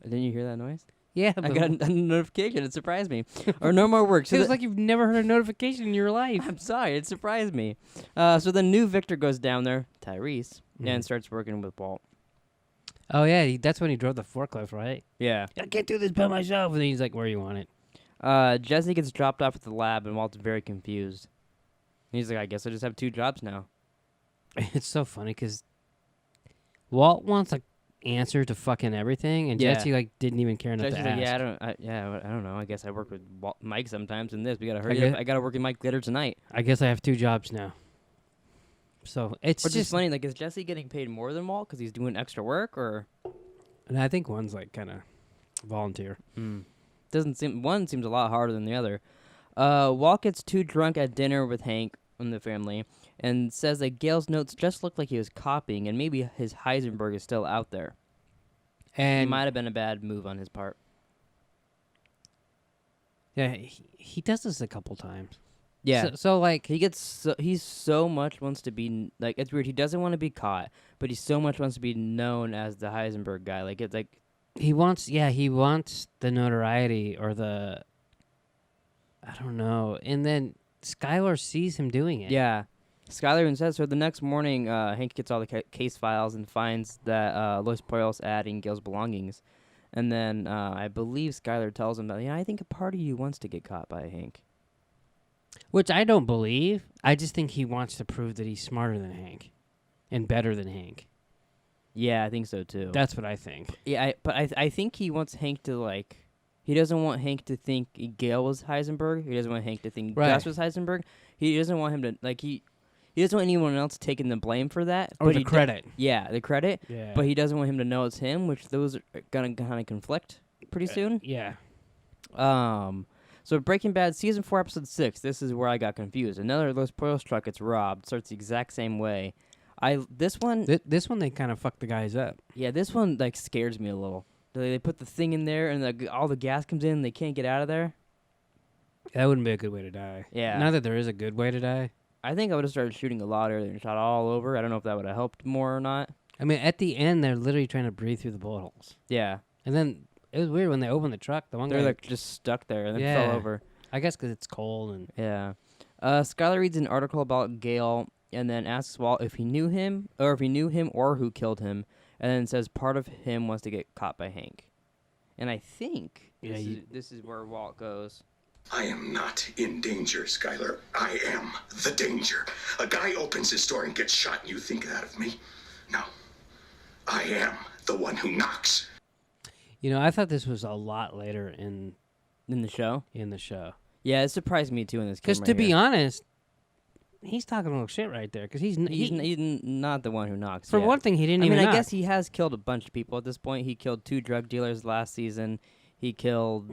[SPEAKER 1] Didn't you hear that noise?
[SPEAKER 2] Yeah,
[SPEAKER 1] I got a notification. It surprised me. Or no more work. So
[SPEAKER 2] it was like you've never heard a notification in your life.
[SPEAKER 1] I'm sorry. It surprised me. So the new Victor goes down there, Tyrese, and starts working with Walt.
[SPEAKER 2] Oh, yeah. That's when he drove the forklift, right?
[SPEAKER 1] Yeah.
[SPEAKER 2] I can't do this by myself. And then he's like, where you want it?
[SPEAKER 1] Jesse gets dropped off at the lab, and Walt's very confused. He's like, I guess I just have 2 jobs now.
[SPEAKER 2] It's so funny because Walt wants an answer to fucking everything, and
[SPEAKER 1] Yeah.
[SPEAKER 2] Jesse like didn't even care enough
[SPEAKER 1] Jesse's
[SPEAKER 2] to
[SPEAKER 1] like,
[SPEAKER 2] ask.
[SPEAKER 1] I don't know. I guess I work with Mike sometimes in this. We gotta hurry up. I gotta work with Mike later tonight.
[SPEAKER 2] I guess I have 2 jobs now. So it's
[SPEAKER 1] Which
[SPEAKER 2] just
[SPEAKER 1] is funny. Like, is Jesse getting paid more than Walt because he's doing extra work, or?
[SPEAKER 2] And I think one's like kind of volunteer.
[SPEAKER 1] Doesn't seem one seems a lot harder than the other. Walt gets too drunk at dinner with Hank and the family, and says that Gail's notes just looked like he was copying, and maybe his Heisenberg is still out there.
[SPEAKER 2] And
[SPEAKER 1] It might have been a bad move on his part.
[SPEAKER 2] yeah, he does this a couple times.
[SPEAKER 1] Yeah.
[SPEAKER 2] So like
[SPEAKER 1] He's so much wants to be like, it's weird. He doesn't want to be caught, but he so much wants to be known as the Heisenberg guy. Like, it's like
[SPEAKER 2] he wants the notoriety or the I don't know. And then Skylar sees him doing it.
[SPEAKER 1] yeah. Skylar even says so. The next morning, Hank gets all the case files and finds that Los Pollos adding Gil's belongings, and then I believe Skylar tells him that I think a part of you wants to get caught by Hank.
[SPEAKER 2] Which I don't believe. I just think he wants to prove that he's smarter than Hank and better than Hank.
[SPEAKER 1] Yeah, I think so too.
[SPEAKER 2] That's what I think.
[SPEAKER 1] Yeah, but I think he wants Hank to like. He doesn't want Hank to think Gail was Heisenberg. He doesn't want Hank to think Gus was Heisenberg. He doesn't want him to like he doesn't want anyone else taking the blame for that.
[SPEAKER 2] Or the credit.
[SPEAKER 1] The credit.
[SPEAKER 2] Yeah.
[SPEAKER 1] But he doesn't want him to know it's him, which those are gonna kind of conflict pretty soon.
[SPEAKER 2] Yeah.
[SPEAKER 1] So Breaking Bad season 4 episode 6. This is where I got confused. Another Los Pollos truck gets robbed. Starts the exact same way. This one
[SPEAKER 2] they kind of fuck the guys up.
[SPEAKER 1] Yeah, this one like scares me a little. They put the thing in there and all the gas comes in and they can't get out of there.
[SPEAKER 2] That wouldn't be a good way to die.
[SPEAKER 1] Yeah.
[SPEAKER 2] Not that there is a good way to die.
[SPEAKER 1] I think I would have started shooting a lot earlier and shot all over. I don't know if that would have helped more or not.
[SPEAKER 2] I mean, at the end, they're literally trying to breathe through the bullet holes.
[SPEAKER 1] Yeah.
[SPEAKER 2] And then it was weird when they opened the truck. The one
[SPEAKER 1] They're
[SPEAKER 2] guy,
[SPEAKER 1] like just stuck there and then fell over.
[SPEAKER 2] I guess because it's cold and
[SPEAKER 1] Yeah. Skylar reads an article about Gale and then asks Walt if he knew him or who killed him, and then says part of him wants to get caught by Hank. And I think this is where Walt goes.
[SPEAKER 4] I am not in danger, Skylar. I am the danger. A guy opens his door and gets shot, and you think that of me? No. I am the one who knocks.
[SPEAKER 2] You know, I thought this was a lot later in
[SPEAKER 1] the show. Yeah, it surprised me too in this.
[SPEAKER 2] Because to be honest, he's talking a little shit right there. Because he's
[SPEAKER 1] not the one who knocks.
[SPEAKER 2] For one thing, he didn't even.
[SPEAKER 1] I
[SPEAKER 2] knock.
[SPEAKER 1] guess he has killed a bunch of people at this point. He killed 2 drug dealers last season. He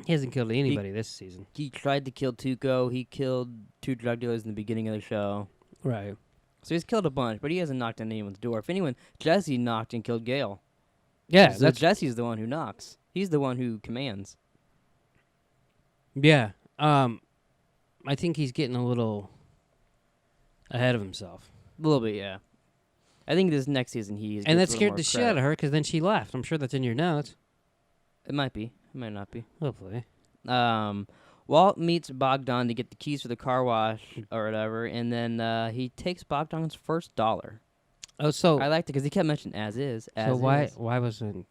[SPEAKER 1] hasn't
[SPEAKER 2] killed anybody this season.
[SPEAKER 1] He tried to kill Tuco. He killed 2 drug dealers in the beginning of the show.
[SPEAKER 2] Right.
[SPEAKER 1] So he's killed a bunch, but he hasn't knocked on anyone's door. If anyone, Jesse knocked and killed Gale.
[SPEAKER 2] Yeah,
[SPEAKER 1] so Jesse's the one who knocks. He's the one who commands.
[SPEAKER 2] Yeah. I think he's getting a little ahead of himself.
[SPEAKER 1] A little bit, yeah. I think this next season
[SPEAKER 2] and that scared the shit out of her because then she left. I'm sure that's in your notes.
[SPEAKER 1] It might be. It might not be.
[SPEAKER 2] Hopefully.
[SPEAKER 1] Walt meets Bogdan to get the keys for the car wash or whatever, and then he takes Bogdan's first $1.
[SPEAKER 2] Oh, so
[SPEAKER 1] I liked it because he kept mentioning as is.
[SPEAKER 2] Why wasn't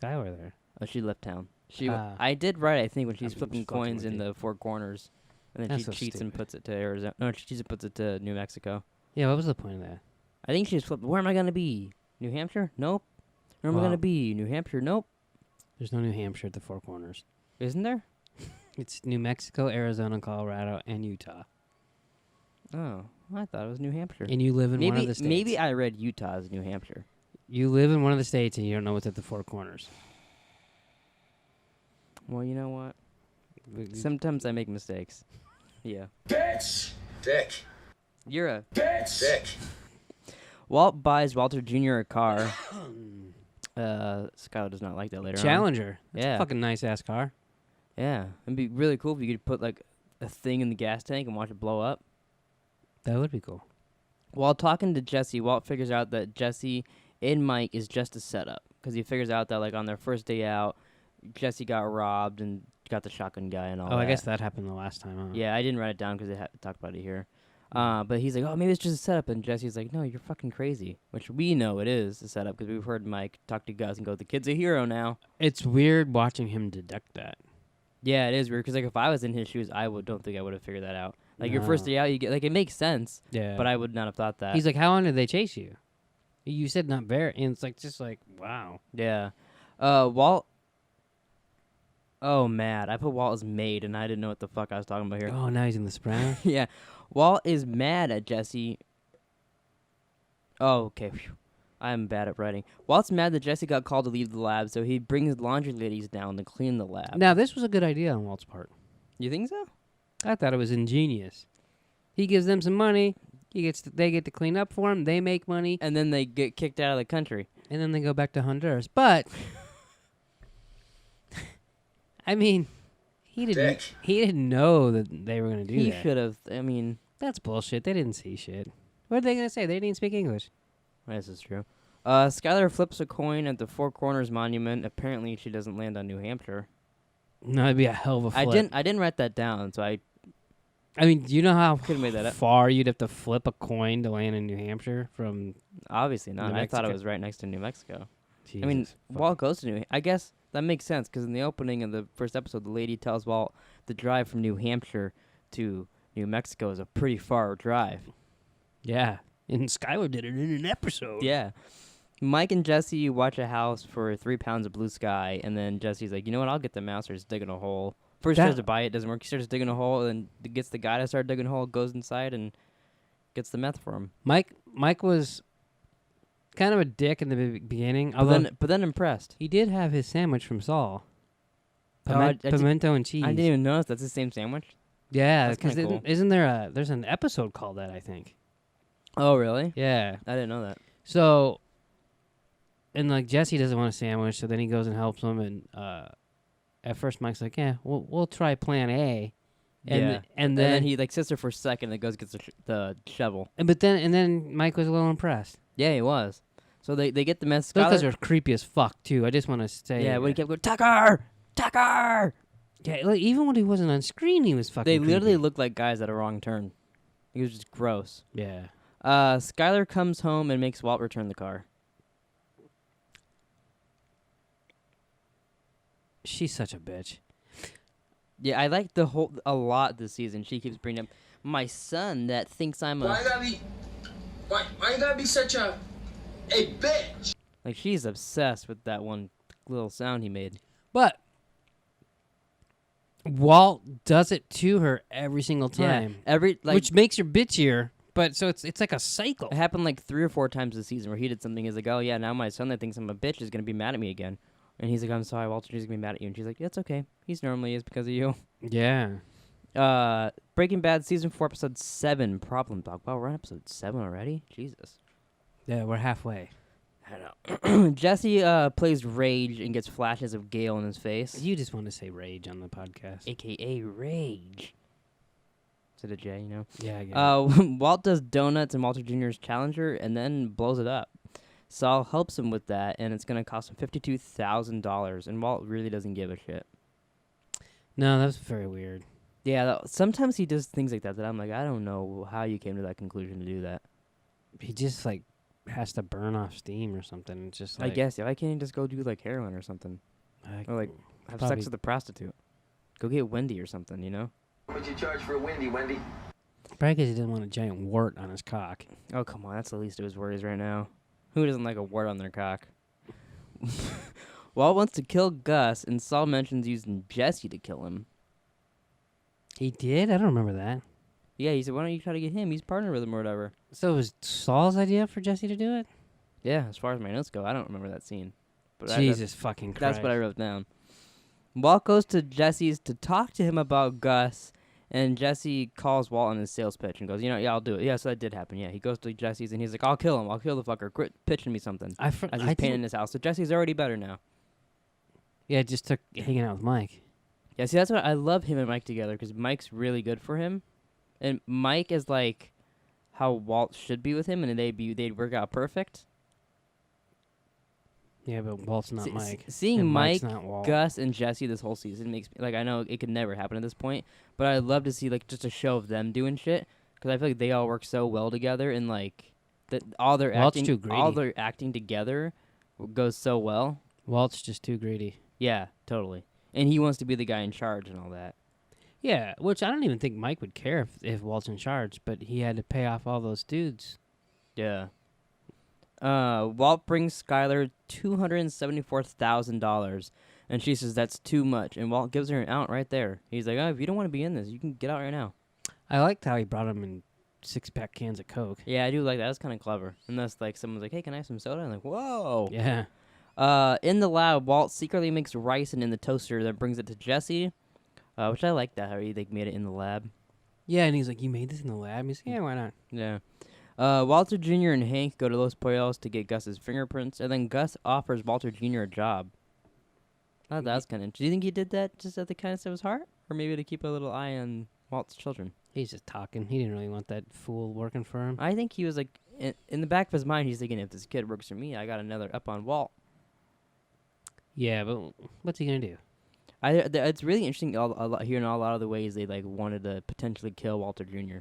[SPEAKER 2] Skylar there?
[SPEAKER 1] Oh, she left town.
[SPEAKER 2] Ah.
[SPEAKER 1] I did right, I think, when she's
[SPEAKER 2] I'm
[SPEAKER 1] flipping
[SPEAKER 2] just fucking
[SPEAKER 1] coins
[SPEAKER 2] with
[SPEAKER 1] in
[SPEAKER 2] you.
[SPEAKER 1] the Four Corners. And then
[SPEAKER 2] That's
[SPEAKER 1] she
[SPEAKER 2] so
[SPEAKER 1] cheats and
[SPEAKER 2] stupid.
[SPEAKER 1] puts it to Arizona. No, she cheats and puts it to New Mexico.
[SPEAKER 2] Yeah, what was the point of that?
[SPEAKER 1] I think she's flipping. Where am I going to be? New Hampshire? Nope. Where am I
[SPEAKER 2] Wow.
[SPEAKER 1] going to be? New Hampshire? Nope.
[SPEAKER 2] There's no New Hampshire at the Four Corners.
[SPEAKER 1] Isn't there?
[SPEAKER 2] It's New Mexico, Arizona, Colorado, and Utah.
[SPEAKER 1] Oh, I thought it was New Hampshire.
[SPEAKER 2] And you live in one of the states.
[SPEAKER 1] Maybe I read Utah as New Hampshire.
[SPEAKER 2] You live in one of the states and you don't know what's at the Four Corners.
[SPEAKER 1] Well, you know what? Sometimes I make mistakes. Yeah.
[SPEAKER 3] Bitch!
[SPEAKER 4] Dick.
[SPEAKER 1] You're a...
[SPEAKER 3] Bitch!
[SPEAKER 4] Dick.
[SPEAKER 1] Walt buys Walter Jr. a car. Skylar does not like that later on.
[SPEAKER 2] Challenger. That's
[SPEAKER 1] Yeah.
[SPEAKER 2] a fucking nice ass car.
[SPEAKER 1] Yeah. It'd be really cool if you could put, like, a thing in the gas tank and watch it blow up.
[SPEAKER 2] That would be cool.
[SPEAKER 1] While talking to Jesse, Walt figures out that Jesse and Mike is just a setup. Because he figures out that, like, on their first day out, Jesse got robbed and got the shotgun guy and all that.
[SPEAKER 2] Oh, I guess that happened the last time, huh?
[SPEAKER 1] Yeah, I didn't write it down because they talked about it here. But he's like, oh, maybe it's just a setup. And Jesse's like, no, you're fucking crazy. Which we know it is a setup because we've heard Mike talk to Gus and go, the kid's a hero now.
[SPEAKER 2] It's weird watching him deduct that.
[SPEAKER 1] Yeah, it is weird because, like, if I was in his shoes, don't think I would have figured that out. Like, your first day out, you get, like, it makes sense.
[SPEAKER 2] Yeah.
[SPEAKER 1] But I would not have thought that.
[SPEAKER 2] He's like, how long did they chase you? You said not very. And it's like, just like, wow.
[SPEAKER 1] Yeah. Walt. Oh, mad. I put Walt as maid, and I didn't know what the fuck I was talking about here.
[SPEAKER 2] Oh, now he's in The Sopranos?
[SPEAKER 1] Yeah. Walt is mad at Jesse. Oh, okay. Phew. I'm bad at writing. Walt's mad that Jesse got called to leave the lab, so he brings laundry ladies down to clean the lab.
[SPEAKER 2] Now, this was a good idea on Walt's part.
[SPEAKER 1] You think so?
[SPEAKER 2] I thought it was ingenious. He gives them some money. They get to clean up for him. They make money.
[SPEAKER 1] And then they get kicked out of the country.
[SPEAKER 2] And then they go back to Honduras. But, I mean, he didn't know that they were going to do
[SPEAKER 1] He
[SPEAKER 2] that.
[SPEAKER 1] should have. I mean,
[SPEAKER 2] That's bullshit. They didn't see shit. What are they going to say? They didn't speak English.
[SPEAKER 1] this is true. Skylar flips a coin at the Four Corners Monument. Apparently, she doesn't land on New Hampshire.
[SPEAKER 2] No, it'd be a hell of a flip.
[SPEAKER 1] I didn't write that down, so I
[SPEAKER 2] I mean, do you know how
[SPEAKER 1] Could've made that up.
[SPEAKER 2] far you'd have to flip a coin to land in New Hampshire from?
[SPEAKER 1] obviously not.
[SPEAKER 2] New
[SPEAKER 1] I thought it
[SPEAKER 2] Mexico.
[SPEAKER 1] was right next to New Mexico.
[SPEAKER 2] Jesus,
[SPEAKER 1] I mean,
[SPEAKER 2] fuck.
[SPEAKER 1] Walt goes to New. I guess that makes sense because in the opening of the first episode, the lady tells Walt the drive from New Hampshire to New Mexico is a pretty far drive.
[SPEAKER 2] Yeah, and Skylar did it in an episode.
[SPEAKER 1] Yeah. Mike and Jesse watch a house for 3 pounds of blue sky, and then Jesse's like, you know what? I'll get the mouse. Starts digging a hole. First, he tries to buy it, doesn't work. He starts digging a hole, and then gets the guy to start digging a hole, goes inside, and gets the meth for him.
[SPEAKER 2] Mike was kind of a dick in the beginning, although
[SPEAKER 1] But then impressed.
[SPEAKER 2] he did have his sandwich from Saul.
[SPEAKER 1] Oh, I did-
[SPEAKER 2] Pimento and cheese.
[SPEAKER 1] I didn't even notice that's the same sandwich.
[SPEAKER 2] Yeah,
[SPEAKER 1] That's
[SPEAKER 2] because
[SPEAKER 1] kinda cool.
[SPEAKER 2] isn't there's an episode called that, I think.
[SPEAKER 1] Oh, really?
[SPEAKER 2] Yeah.
[SPEAKER 1] I didn't know that.
[SPEAKER 2] So, and like Jesse doesn't want a sandwich, so then he goes and helps him, and at first Mike's like, "Yeah, we'll try Plan A," and
[SPEAKER 1] And
[SPEAKER 2] then
[SPEAKER 1] then he like sits there for a second and goes gets the shovel.
[SPEAKER 2] but then Mike was a little impressed.
[SPEAKER 1] Yeah, he was. So they get the meth.
[SPEAKER 2] Those guys
[SPEAKER 1] Skylar-
[SPEAKER 2] are creepy as fuck too. I just want to say,
[SPEAKER 1] yeah, when he kept going, Tucker.
[SPEAKER 2] yeah, like, even when he wasn't on screen, he was fucking.
[SPEAKER 1] They literally
[SPEAKER 2] creepy.
[SPEAKER 1] looked like guys at a wrong turn. He was just gross.
[SPEAKER 2] Yeah.
[SPEAKER 1] Skylar comes home and makes Walt return the car.
[SPEAKER 2] She's such a bitch.
[SPEAKER 1] Yeah, I like a lot this season. She keeps bringing up my son that thinks I'm
[SPEAKER 3] Why you gotta be such a bitch?
[SPEAKER 1] like she's obsessed with that one little sound he made.
[SPEAKER 2] But Walt does it to her every single time,
[SPEAKER 1] Yeah,
[SPEAKER 2] which makes her bitchier. But so it's like a cycle.
[SPEAKER 1] it happened like 3 or 4 times this season where he did something. He's like, oh yeah, now my son that thinks I'm a bitch is gonna be mad at me again. And he's like, I'm sorry, Walter, he's gonna be mad at you. And she's like, yeah, it's okay. He's normally is because of you.
[SPEAKER 2] Yeah.
[SPEAKER 1] Breaking Bad season 4 episode 7 Problem Dog. Wow, we're on episode 7 already. Jesus.
[SPEAKER 2] Yeah, we're halfway.
[SPEAKER 1] I know. Jesse plays Rage and gets flashes of Gale in his face,
[SPEAKER 2] You just want to say rage on the podcast.
[SPEAKER 1] aka Rage. Is it a J? You know.
[SPEAKER 2] Yeah, I get it.
[SPEAKER 1] Walt does donuts and Walter Jr.'s Challenger and then blows it up. Saul helps him with that, and it's gonna cost him $52,000. And Walt really doesn't give a shit.
[SPEAKER 2] No, that's very weird.
[SPEAKER 1] Yeah, sometimes he does things like that I'm like, I don't know how you came to that conclusion to do that.
[SPEAKER 2] He just like has to burn off steam or something. It's just
[SPEAKER 1] I
[SPEAKER 2] like
[SPEAKER 1] guess. Yeah, why can't he just go do like heroin or something? Or like have
[SPEAKER 2] probably-
[SPEAKER 1] sex with a prostitute? Go get Wendy or something, you know?
[SPEAKER 3] How much you charge for a Wendy, Wendy?
[SPEAKER 2] probably because he didn't want a giant wart on his cock.
[SPEAKER 1] Oh, come on. That's the least of his worries right now. Who doesn't like a wart on their cock? Walt wants to kill Gus, and Saul mentions using Jesse to kill him.
[SPEAKER 2] He did? I don't remember that.
[SPEAKER 1] Yeah, he said, why don't you try to get him? He's partnered with him or whatever.
[SPEAKER 2] So it was Saul's idea for Jesse to do it?
[SPEAKER 1] Yeah, as far as my notes go, I don't remember that scene. But
[SPEAKER 2] Jesus fucking Christ.
[SPEAKER 1] that's what I wrote down. Walt goes to Jesse's to talk to him about Gus, and Jesse calls Walt on his sales pitch and goes, yeah, I'll do it. Yeah, so that did happen. Yeah, he goes to Jesse's, and he's like, I'll kill him. I'll kill the fucker. Quit pitching me something. As he's painting his house. So Jesse's already better now.
[SPEAKER 2] Yeah, it just took hanging out with Mike.
[SPEAKER 1] Yeah, see, that's what I love him and Mike together, because Mike's really good for him. And Mike is like how Walt should be with him, and they'd work out perfect.
[SPEAKER 2] Yeah, but Walt's not Mike.
[SPEAKER 1] Seeing
[SPEAKER 2] And
[SPEAKER 1] Mike,
[SPEAKER 2] Mike's not Walt.
[SPEAKER 1] Gus, and Jesse this whole season makes me, like, I know it could never happen at this point, but I'd love to see, like, just a show of them doing shit, because I feel like they all work so well together, and, like, that all their
[SPEAKER 2] Walt's
[SPEAKER 1] acting,
[SPEAKER 2] too greedy.
[SPEAKER 1] all their acting together goes so well.
[SPEAKER 2] Walt's just too greedy.
[SPEAKER 1] Yeah, totally. And he wants to be the guy in charge and all that.
[SPEAKER 2] Yeah, which I don't even think Mike would care if Walt's in charge, but he had to pay off all those dudes.
[SPEAKER 1] Yeah. Walt brings Skylar $274,000, and she says that's too much, and Walt gives her an out right there. He's like, if you don't want to be in this, you can get out right now.
[SPEAKER 2] I liked how he brought him in 6-pack cans of Coke.
[SPEAKER 1] Yeah, I do like that. That's kind of clever. Unless, like, someone's like, hey, can I have some soda? I'm like, whoa.
[SPEAKER 2] Yeah.
[SPEAKER 1] In the lab, Walt secretly makes ricin in the toaster that brings it to Jesse, which I like that, how he made it in the lab.
[SPEAKER 2] Yeah, and he's like, you made this in the lab? He's like, yeah, why not?
[SPEAKER 1] Yeah. Walter Jr. and Hank go to Los Pollos to get Gus's fingerprints, and then Gus offers Walter Jr. a job. I thought that was kind of interesting. Do you think he did that just at the kindness of his heart? Or maybe to keep a little eye on Walt's children?
[SPEAKER 2] He's just talking. He didn't really want that fool working for him.
[SPEAKER 1] I think he was like, in the back of his mind, he's thinking, if this kid works for me, I got another up on Walt.
[SPEAKER 2] Yeah, but what's he going to do?
[SPEAKER 1] It's really interesting hearing a lot of the ways they like wanted to potentially kill Walter Jr.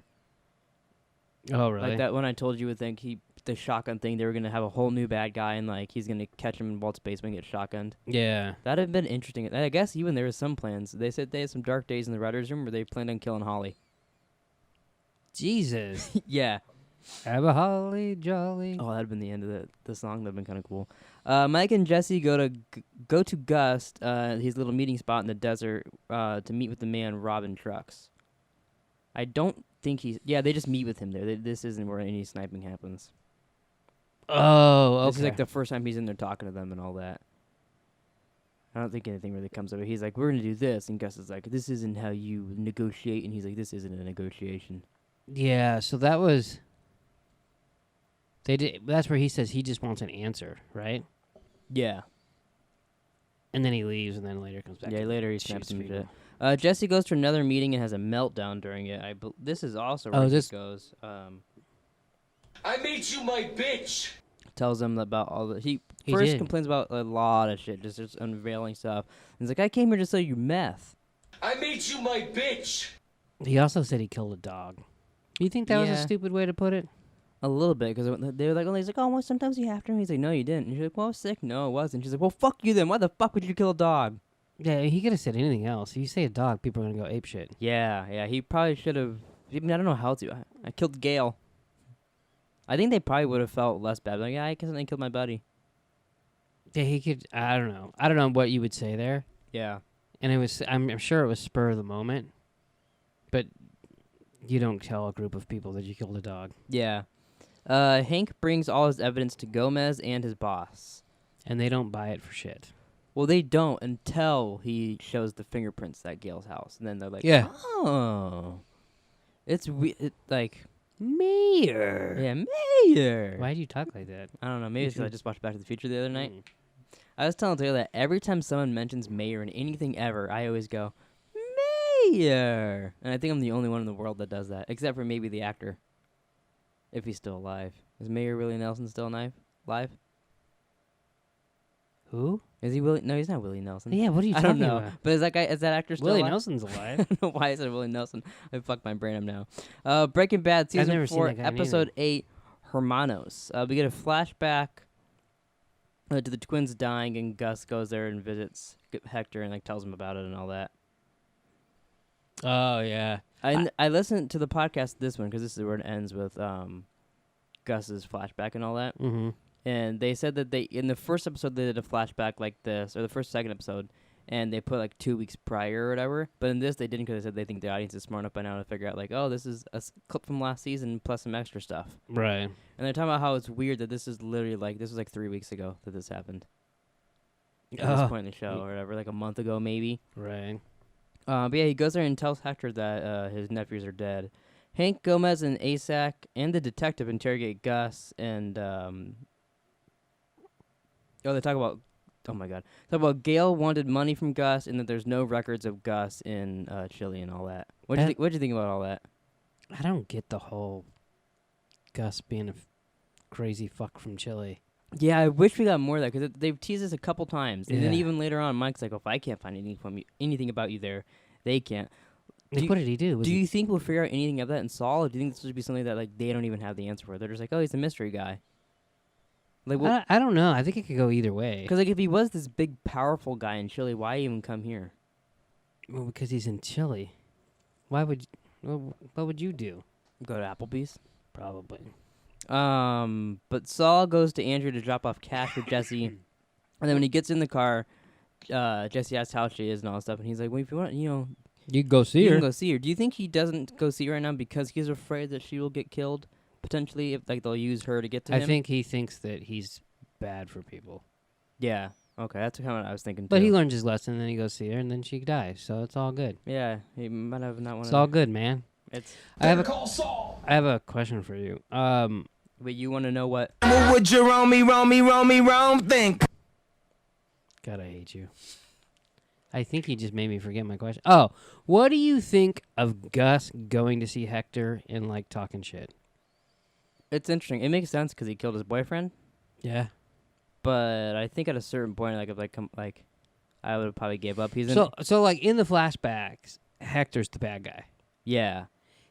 [SPEAKER 2] Oh, really?
[SPEAKER 1] Like that when I told you would think the shotgun thing, they were gonna have a whole new bad guy and like he's gonna catch him in Walt's basement and get shotgunned.
[SPEAKER 2] Yeah.
[SPEAKER 1] That'd have been interesting. And I guess even there was some plans. They said they had some dark days in the writers' room where they planned on killing Holly.
[SPEAKER 2] Jesus.
[SPEAKER 1] Yeah.
[SPEAKER 2] Have a holly jolly.
[SPEAKER 1] Oh, that'd have been the end of the song. That'd been kind of cool. Mike and Jesse go to Gus, his little meeting spot in the desert, to meet with the man robbing trucks. I don't think they just meet with him there. This isn't where any sniping happens.
[SPEAKER 2] Oh, okay.
[SPEAKER 1] This is like the first time he's in there talking to them and all that. I don't think anything really comes of it. He's like, we're going to do this. And Gus is like, this isn't how you negotiate. And he's like, this isn't a negotiation.
[SPEAKER 2] Yeah, so that was... That's where he says he just wants an answer, right?
[SPEAKER 1] Yeah.
[SPEAKER 2] And then he leaves, and then later comes back.
[SPEAKER 1] Yeah,
[SPEAKER 2] and
[SPEAKER 1] later he
[SPEAKER 2] shoots
[SPEAKER 1] snaps him and
[SPEAKER 2] people.
[SPEAKER 1] shit. Jesse goes to another meeting and has a meltdown during it. This is also where he goes.
[SPEAKER 3] I made you my bitch.
[SPEAKER 1] Tells him about all the... He
[SPEAKER 2] He
[SPEAKER 1] first
[SPEAKER 2] did.
[SPEAKER 1] complains about a lot of shit, just unveiling stuff. He's like, I came here to sell you meth.
[SPEAKER 3] I made you my bitch.
[SPEAKER 2] He also said he killed a dog. You think that was a
[SPEAKER 1] Yeah.
[SPEAKER 2] stupid way to put it?
[SPEAKER 1] A little bit, because they were like, he's like, oh, well, sometimes you have to. He's like, no, you didn't. And she's like, well, I was sick. No, it wasn't. She's like, well, fuck you then. Why the fuck would you kill a dog?
[SPEAKER 2] Yeah, he could have said anything else. If you say a dog, people are going to go apeshit.
[SPEAKER 1] Yeah, he probably should have. I mean, I don't know how to. I killed Gail. I think they probably would have felt less bad. Like, yeah, I guess I killed my buddy.
[SPEAKER 2] Yeah, he could... I don't know. I don't know what you would say there.
[SPEAKER 1] Yeah.
[SPEAKER 2] And it was... I'm sure it was spur of the moment. But you don't tell a group of people that you killed a dog.
[SPEAKER 1] Yeah. Hank brings all his evidence to Gomez and his boss.
[SPEAKER 2] And they don't buy it for shit.
[SPEAKER 1] Well, they don't until he shows the fingerprints at Gail's house. And then they're like,
[SPEAKER 2] Yeah.
[SPEAKER 1] oh. It's like...
[SPEAKER 2] Mayor.
[SPEAKER 1] Yeah, Mayor.
[SPEAKER 2] Why do you talk like that?
[SPEAKER 1] I don't know. Maybe it's because I just watched Back to the Future the other night.
[SPEAKER 2] Mm.
[SPEAKER 1] I was telling Taylor that every time someone mentions Mayor in anything ever, I always go, Mayor. And I think I'm the only one in the world that does that, except for maybe the actor. If he's still alive. Is Mayor Willie Nelson still alive?
[SPEAKER 2] Who?
[SPEAKER 1] Is he Willie? No, he's not Willie Nelson.
[SPEAKER 2] Yeah, what are you
[SPEAKER 1] I
[SPEAKER 2] talking
[SPEAKER 1] don't know.
[SPEAKER 2] about?
[SPEAKER 1] But is that actor still
[SPEAKER 2] Willie
[SPEAKER 1] alive?
[SPEAKER 2] Nelson's
[SPEAKER 1] I
[SPEAKER 2] alive.
[SPEAKER 1] don't know why I said Willie Nelson. I fucked my brain up now. Breaking Bad
[SPEAKER 2] I've
[SPEAKER 1] season
[SPEAKER 2] never seen
[SPEAKER 1] 4,
[SPEAKER 2] that guy
[SPEAKER 1] episode 8. Hermanos. We get a flashback to the twins dying, and Gus goes there and visits Hector and like tells him about it and all that.
[SPEAKER 2] Oh yeah.
[SPEAKER 1] I listened to the podcast, this one, because this is where it ends with Gus's flashback and all that.
[SPEAKER 2] Mm-hmm.
[SPEAKER 1] And they said that in the first episode they did a flashback like this, or the second episode, and they put like 2 weeks prior or whatever. But in this they didn't, because they said they think the audience is smart enough by now to figure out like, oh, this is a clip from last season plus some extra stuff.
[SPEAKER 2] Right.
[SPEAKER 1] And they're talking about how it's weird that this is literally like, this was like 3 weeks ago that this happened. At this point in the show or whatever, like a month ago maybe.
[SPEAKER 2] Right.
[SPEAKER 1] But yeah, he goes there and tells Hector that his nephews are dead. Hank, Gomez, and Asak and the detective interrogate Gus, and they talk about, oh my god, talk about Gail wanted money from Gus, and that there's no records of Gus in Chile and all that. What'd you think about all that?
[SPEAKER 2] I don't get the whole Gus being a crazy fuck from Chile.
[SPEAKER 1] Yeah, I wish we got more of that, because they've teased us a couple times, and then
[SPEAKER 2] Yeah.
[SPEAKER 1] even later on, Mike's like, "Oh, if I can't find anything about you there, they can't."
[SPEAKER 2] Like, what did he do?
[SPEAKER 1] Do you think we'll figure out anything of that in Saul, or do you think this would be something that like they don't even have the answer for? They're just like, "Oh, he's a mystery guy." Like,
[SPEAKER 2] I don't know. I think it could go either way.
[SPEAKER 1] because like if he was this big, powerful guy in Chile, why even come here?
[SPEAKER 2] Well, because he's in Chile. Why would? What would you do?
[SPEAKER 1] Go to Applebee's.
[SPEAKER 2] Probably.
[SPEAKER 1] But Saul goes to Andrew to drop off cash for Jesse, and then when he gets in the car, Jesse asks how she is and all that stuff, and he's like, "Well, if you want,
[SPEAKER 2] You go see
[SPEAKER 1] you
[SPEAKER 2] her.
[SPEAKER 1] can go see her." Do you think he doesn't go see her right now because he's afraid that she will get killed potentially if like they'll use her to get to him?
[SPEAKER 2] I think he thinks that he's bad for people.
[SPEAKER 1] Yeah. Okay, that's kind of what I was thinking.
[SPEAKER 2] But
[SPEAKER 1] too.
[SPEAKER 2] he learns his lesson, and then he goes see her, and then she dies. So it's all good.
[SPEAKER 1] Yeah, he might have not
[SPEAKER 2] It's
[SPEAKER 1] wanted.
[SPEAKER 2] all good, man.
[SPEAKER 1] It's.
[SPEAKER 2] I have
[SPEAKER 3] Call Saul.
[SPEAKER 2] a question for you.
[SPEAKER 1] Wait, you want to know what?
[SPEAKER 5] What would Jerome think?
[SPEAKER 2] God, I hate you. I think he just made me forget my question. Oh, what do you think of Gus going to see Hector and like talking shit?
[SPEAKER 1] It's interesting. It makes sense because he killed his boyfriend,
[SPEAKER 2] Yeah.
[SPEAKER 1] but I think at a certain point, I would have probably gave up. He's in.
[SPEAKER 2] So like in the flashbacks, Hector's the bad guy,
[SPEAKER 1] Yeah.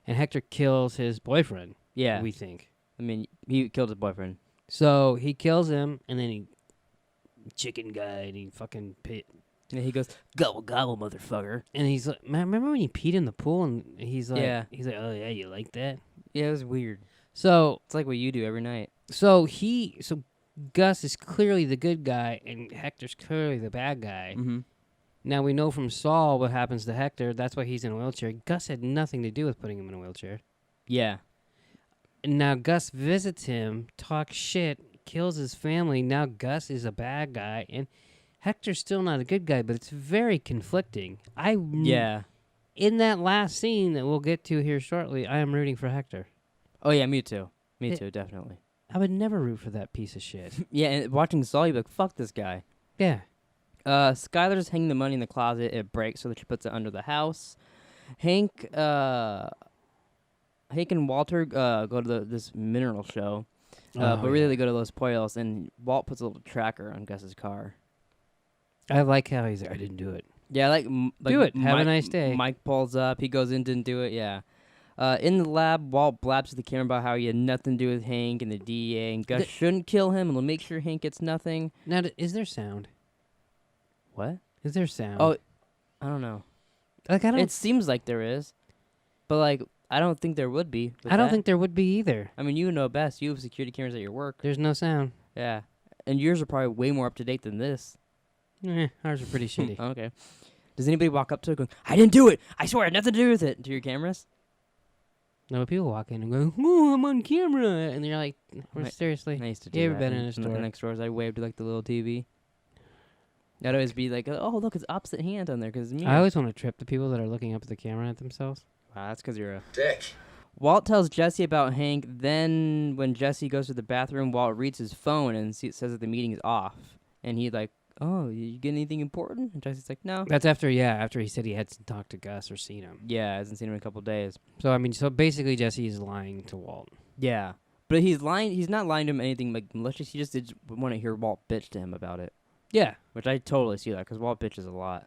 [SPEAKER 2] and Hector kills his boyfriend.
[SPEAKER 1] Yeah.
[SPEAKER 2] We think.
[SPEAKER 1] I mean, he killed his boyfriend.
[SPEAKER 2] So he kills him, and then he chicken guy, and he fucking pit.
[SPEAKER 1] And he goes, "Gobble gobble, motherfucker."
[SPEAKER 2] And he's like, man, remember when he peed in the pool? And he's like,
[SPEAKER 1] Yeah.
[SPEAKER 2] oh yeah, you like that?
[SPEAKER 1] Yeah, it was weird.
[SPEAKER 2] So
[SPEAKER 1] It's like what you do every night.
[SPEAKER 2] so Gus is clearly the good guy, and Hector's clearly the bad guy.
[SPEAKER 1] Mm-hmm.
[SPEAKER 2] Now we know from Saul what happens to Hector. That's why he's in a wheelchair. Gus had nothing to do with putting him in a wheelchair.
[SPEAKER 1] Yeah.
[SPEAKER 2] And now Gus visits him, talks shit, kills his family. Now Gus is a bad guy, and Hector's still not a good guy, but it's very conflicting.
[SPEAKER 1] Yeah.
[SPEAKER 2] In that last scene that we'll get to here shortly, I am rooting for Hector.
[SPEAKER 1] Oh yeah, me too. Me
[SPEAKER 2] It-
[SPEAKER 1] too, definitely.
[SPEAKER 2] I would never root for that piece of shit.
[SPEAKER 1] Yeah, and watching Saul, you'd be like, "Fuck this guy."
[SPEAKER 2] Yeah.
[SPEAKER 1] Skylar's hanging the money in the closet. It breaks, so that she puts it under the house. Hank and Walter go to this mineral show, but really they go to Los Pollos, and Walt puts a little tracker on Gus's car.
[SPEAKER 2] I like how he's there. I didn't do it.
[SPEAKER 1] Yeah, like
[SPEAKER 2] Do it. Have a nice day.
[SPEAKER 1] Mike pulls up. He goes in, didn't do it. Yeah. In the lab, Walt blabs to the camera about how he had nothing to do with Hank and the DEA, and Gus shouldn't kill him, and he'll make sure Hank gets nothing.
[SPEAKER 2] Now, is there sound?
[SPEAKER 1] What?
[SPEAKER 2] Is there sound?
[SPEAKER 1] Oh, I don't know.
[SPEAKER 2] like I don't.
[SPEAKER 1] It seems like there is, but like I don't think there would be. with
[SPEAKER 2] I don't
[SPEAKER 1] that.
[SPEAKER 2] think there would be either.
[SPEAKER 1] I mean, you know best. You have security cameras at your work.
[SPEAKER 2] There's no sound.
[SPEAKER 1] Yeah, and yours are probably way more up to date than this.
[SPEAKER 2] Ours are pretty shitty.
[SPEAKER 1] Okay. Does anybody walk up to it going, "I didn't do it. I swear, I had nothing to do with it"? To your cameras?
[SPEAKER 2] No, but people walk in and go, "Oh, I'm on camera," and you're like,
[SPEAKER 1] Right.
[SPEAKER 2] "Seriously?"
[SPEAKER 1] I used to do
[SPEAKER 2] You ever
[SPEAKER 1] that
[SPEAKER 2] been in a
[SPEAKER 1] the
[SPEAKER 2] store?
[SPEAKER 1] next doors. I waved to like the little TV. I'd always be like, "Oh, look, it's opposite hand on there," because
[SPEAKER 2] I always want to trip the people that are looking up at the camera at themselves.
[SPEAKER 1] Wow, that's because you're a.
[SPEAKER 3] Dick.
[SPEAKER 1] Walt tells Jesse about Hank. Then, when Jesse goes to the bathroom, Walt reads his phone and says that the meeting is off. And he's like, "Oh, you get anything important?" And Jesse's like, "No."
[SPEAKER 2] That's after he said he hadn't talked to Gus or seen him.
[SPEAKER 1] Yeah, hasn't seen him in a couple days.
[SPEAKER 2] So I mean, so basically Jesse is lying to Walt.
[SPEAKER 1] Yeah, but he's lying. He's not lying to him anything like malicious. He just did want to hear Walt bitch to him about it,
[SPEAKER 2] Yeah.
[SPEAKER 1] which I totally see that because Walt bitches a lot.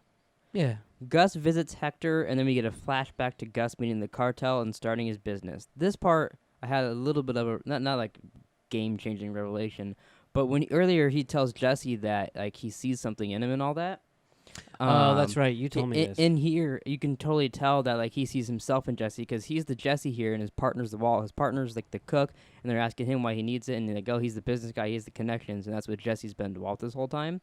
[SPEAKER 2] Yeah.
[SPEAKER 1] Gus visits Hector, and then we get a flashback to Gus meeting the cartel and starting his business. This part I had a little bit of a not like game-changing revelation. But when earlier he tells Jesse that like he sees something in him and all that.
[SPEAKER 2] Oh, that's right. You told me this.
[SPEAKER 1] In here, you can totally tell that like he sees himself in Jesse because he's the Jesse here, and his partner's the Walt. His partner's like the cook, and they're asking him why he needs it, and they're like, "Oh, he's the business guy. He has the connections," and that's what Jesse's been to Walt this whole time.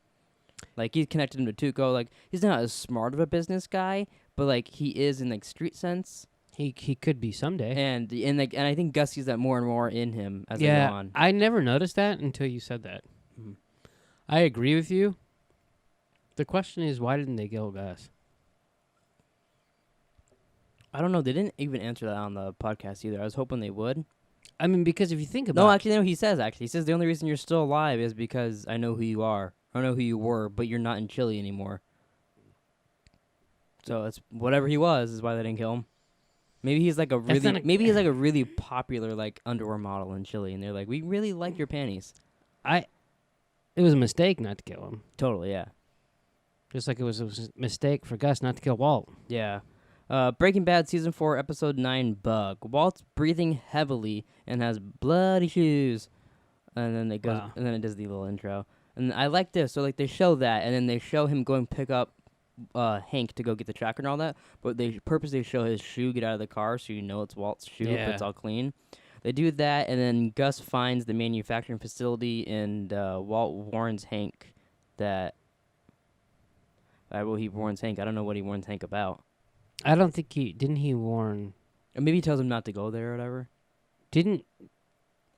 [SPEAKER 1] Like he's connected him to Tuco. Like he's not as smart of a business guy, but like he is in like street sense.
[SPEAKER 2] He could be someday.
[SPEAKER 1] And I think Gus sees that more and more in him as they
[SPEAKER 2] Yeah,
[SPEAKER 1] go on.
[SPEAKER 2] I never noticed that until you said that.
[SPEAKER 1] Mhm.
[SPEAKER 2] I agree with you. The question is, why didn't they kill Gus?
[SPEAKER 1] I don't know. They didn't even answer that on the podcast either. I was hoping they would.
[SPEAKER 2] I mean, because if you think about
[SPEAKER 1] No, actually, no. He says the only reason you're still alive is because I know who you are. I know who you were, but you're not in Chile anymore. So it's whatever he was is why they didn't kill him. Maybe he's like a
[SPEAKER 2] That's
[SPEAKER 1] really
[SPEAKER 2] not a-
[SPEAKER 1] maybe he's like a really popular like underwear model in Chile, and they're like, we really like your panties.
[SPEAKER 2] it was a mistake not to kill him.
[SPEAKER 1] Totally, yeah.
[SPEAKER 2] Just like it was a mistake for Gus not to kill Walt.
[SPEAKER 1] Yeah. Breaking Bad Season 4, Episode 9, Bug. Walt's breathing heavily and has bloody shoes. And then it goes,
[SPEAKER 2] Wow.
[SPEAKER 1] and then it does the little intro. And I like this. So, like, they show that, and then they show him going pick up Hank to go get the tracker and all that. But they purposely show his shoe get out of the car so you know it's Walt's shoe, but
[SPEAKER 2] Yeah.
[SPEAKER 1] it's all clean. They do that, and then Gus finds the manufacturing facility, and Walt warns Hank that... well, he warns Hank. I don't know what he warns Hank about.
[SPEAKER 2] I don't think didn't he warn...
[SPEAKER 1] Or maybe he tells him not to go there or whatever.
[SPEAKER 2] Didn't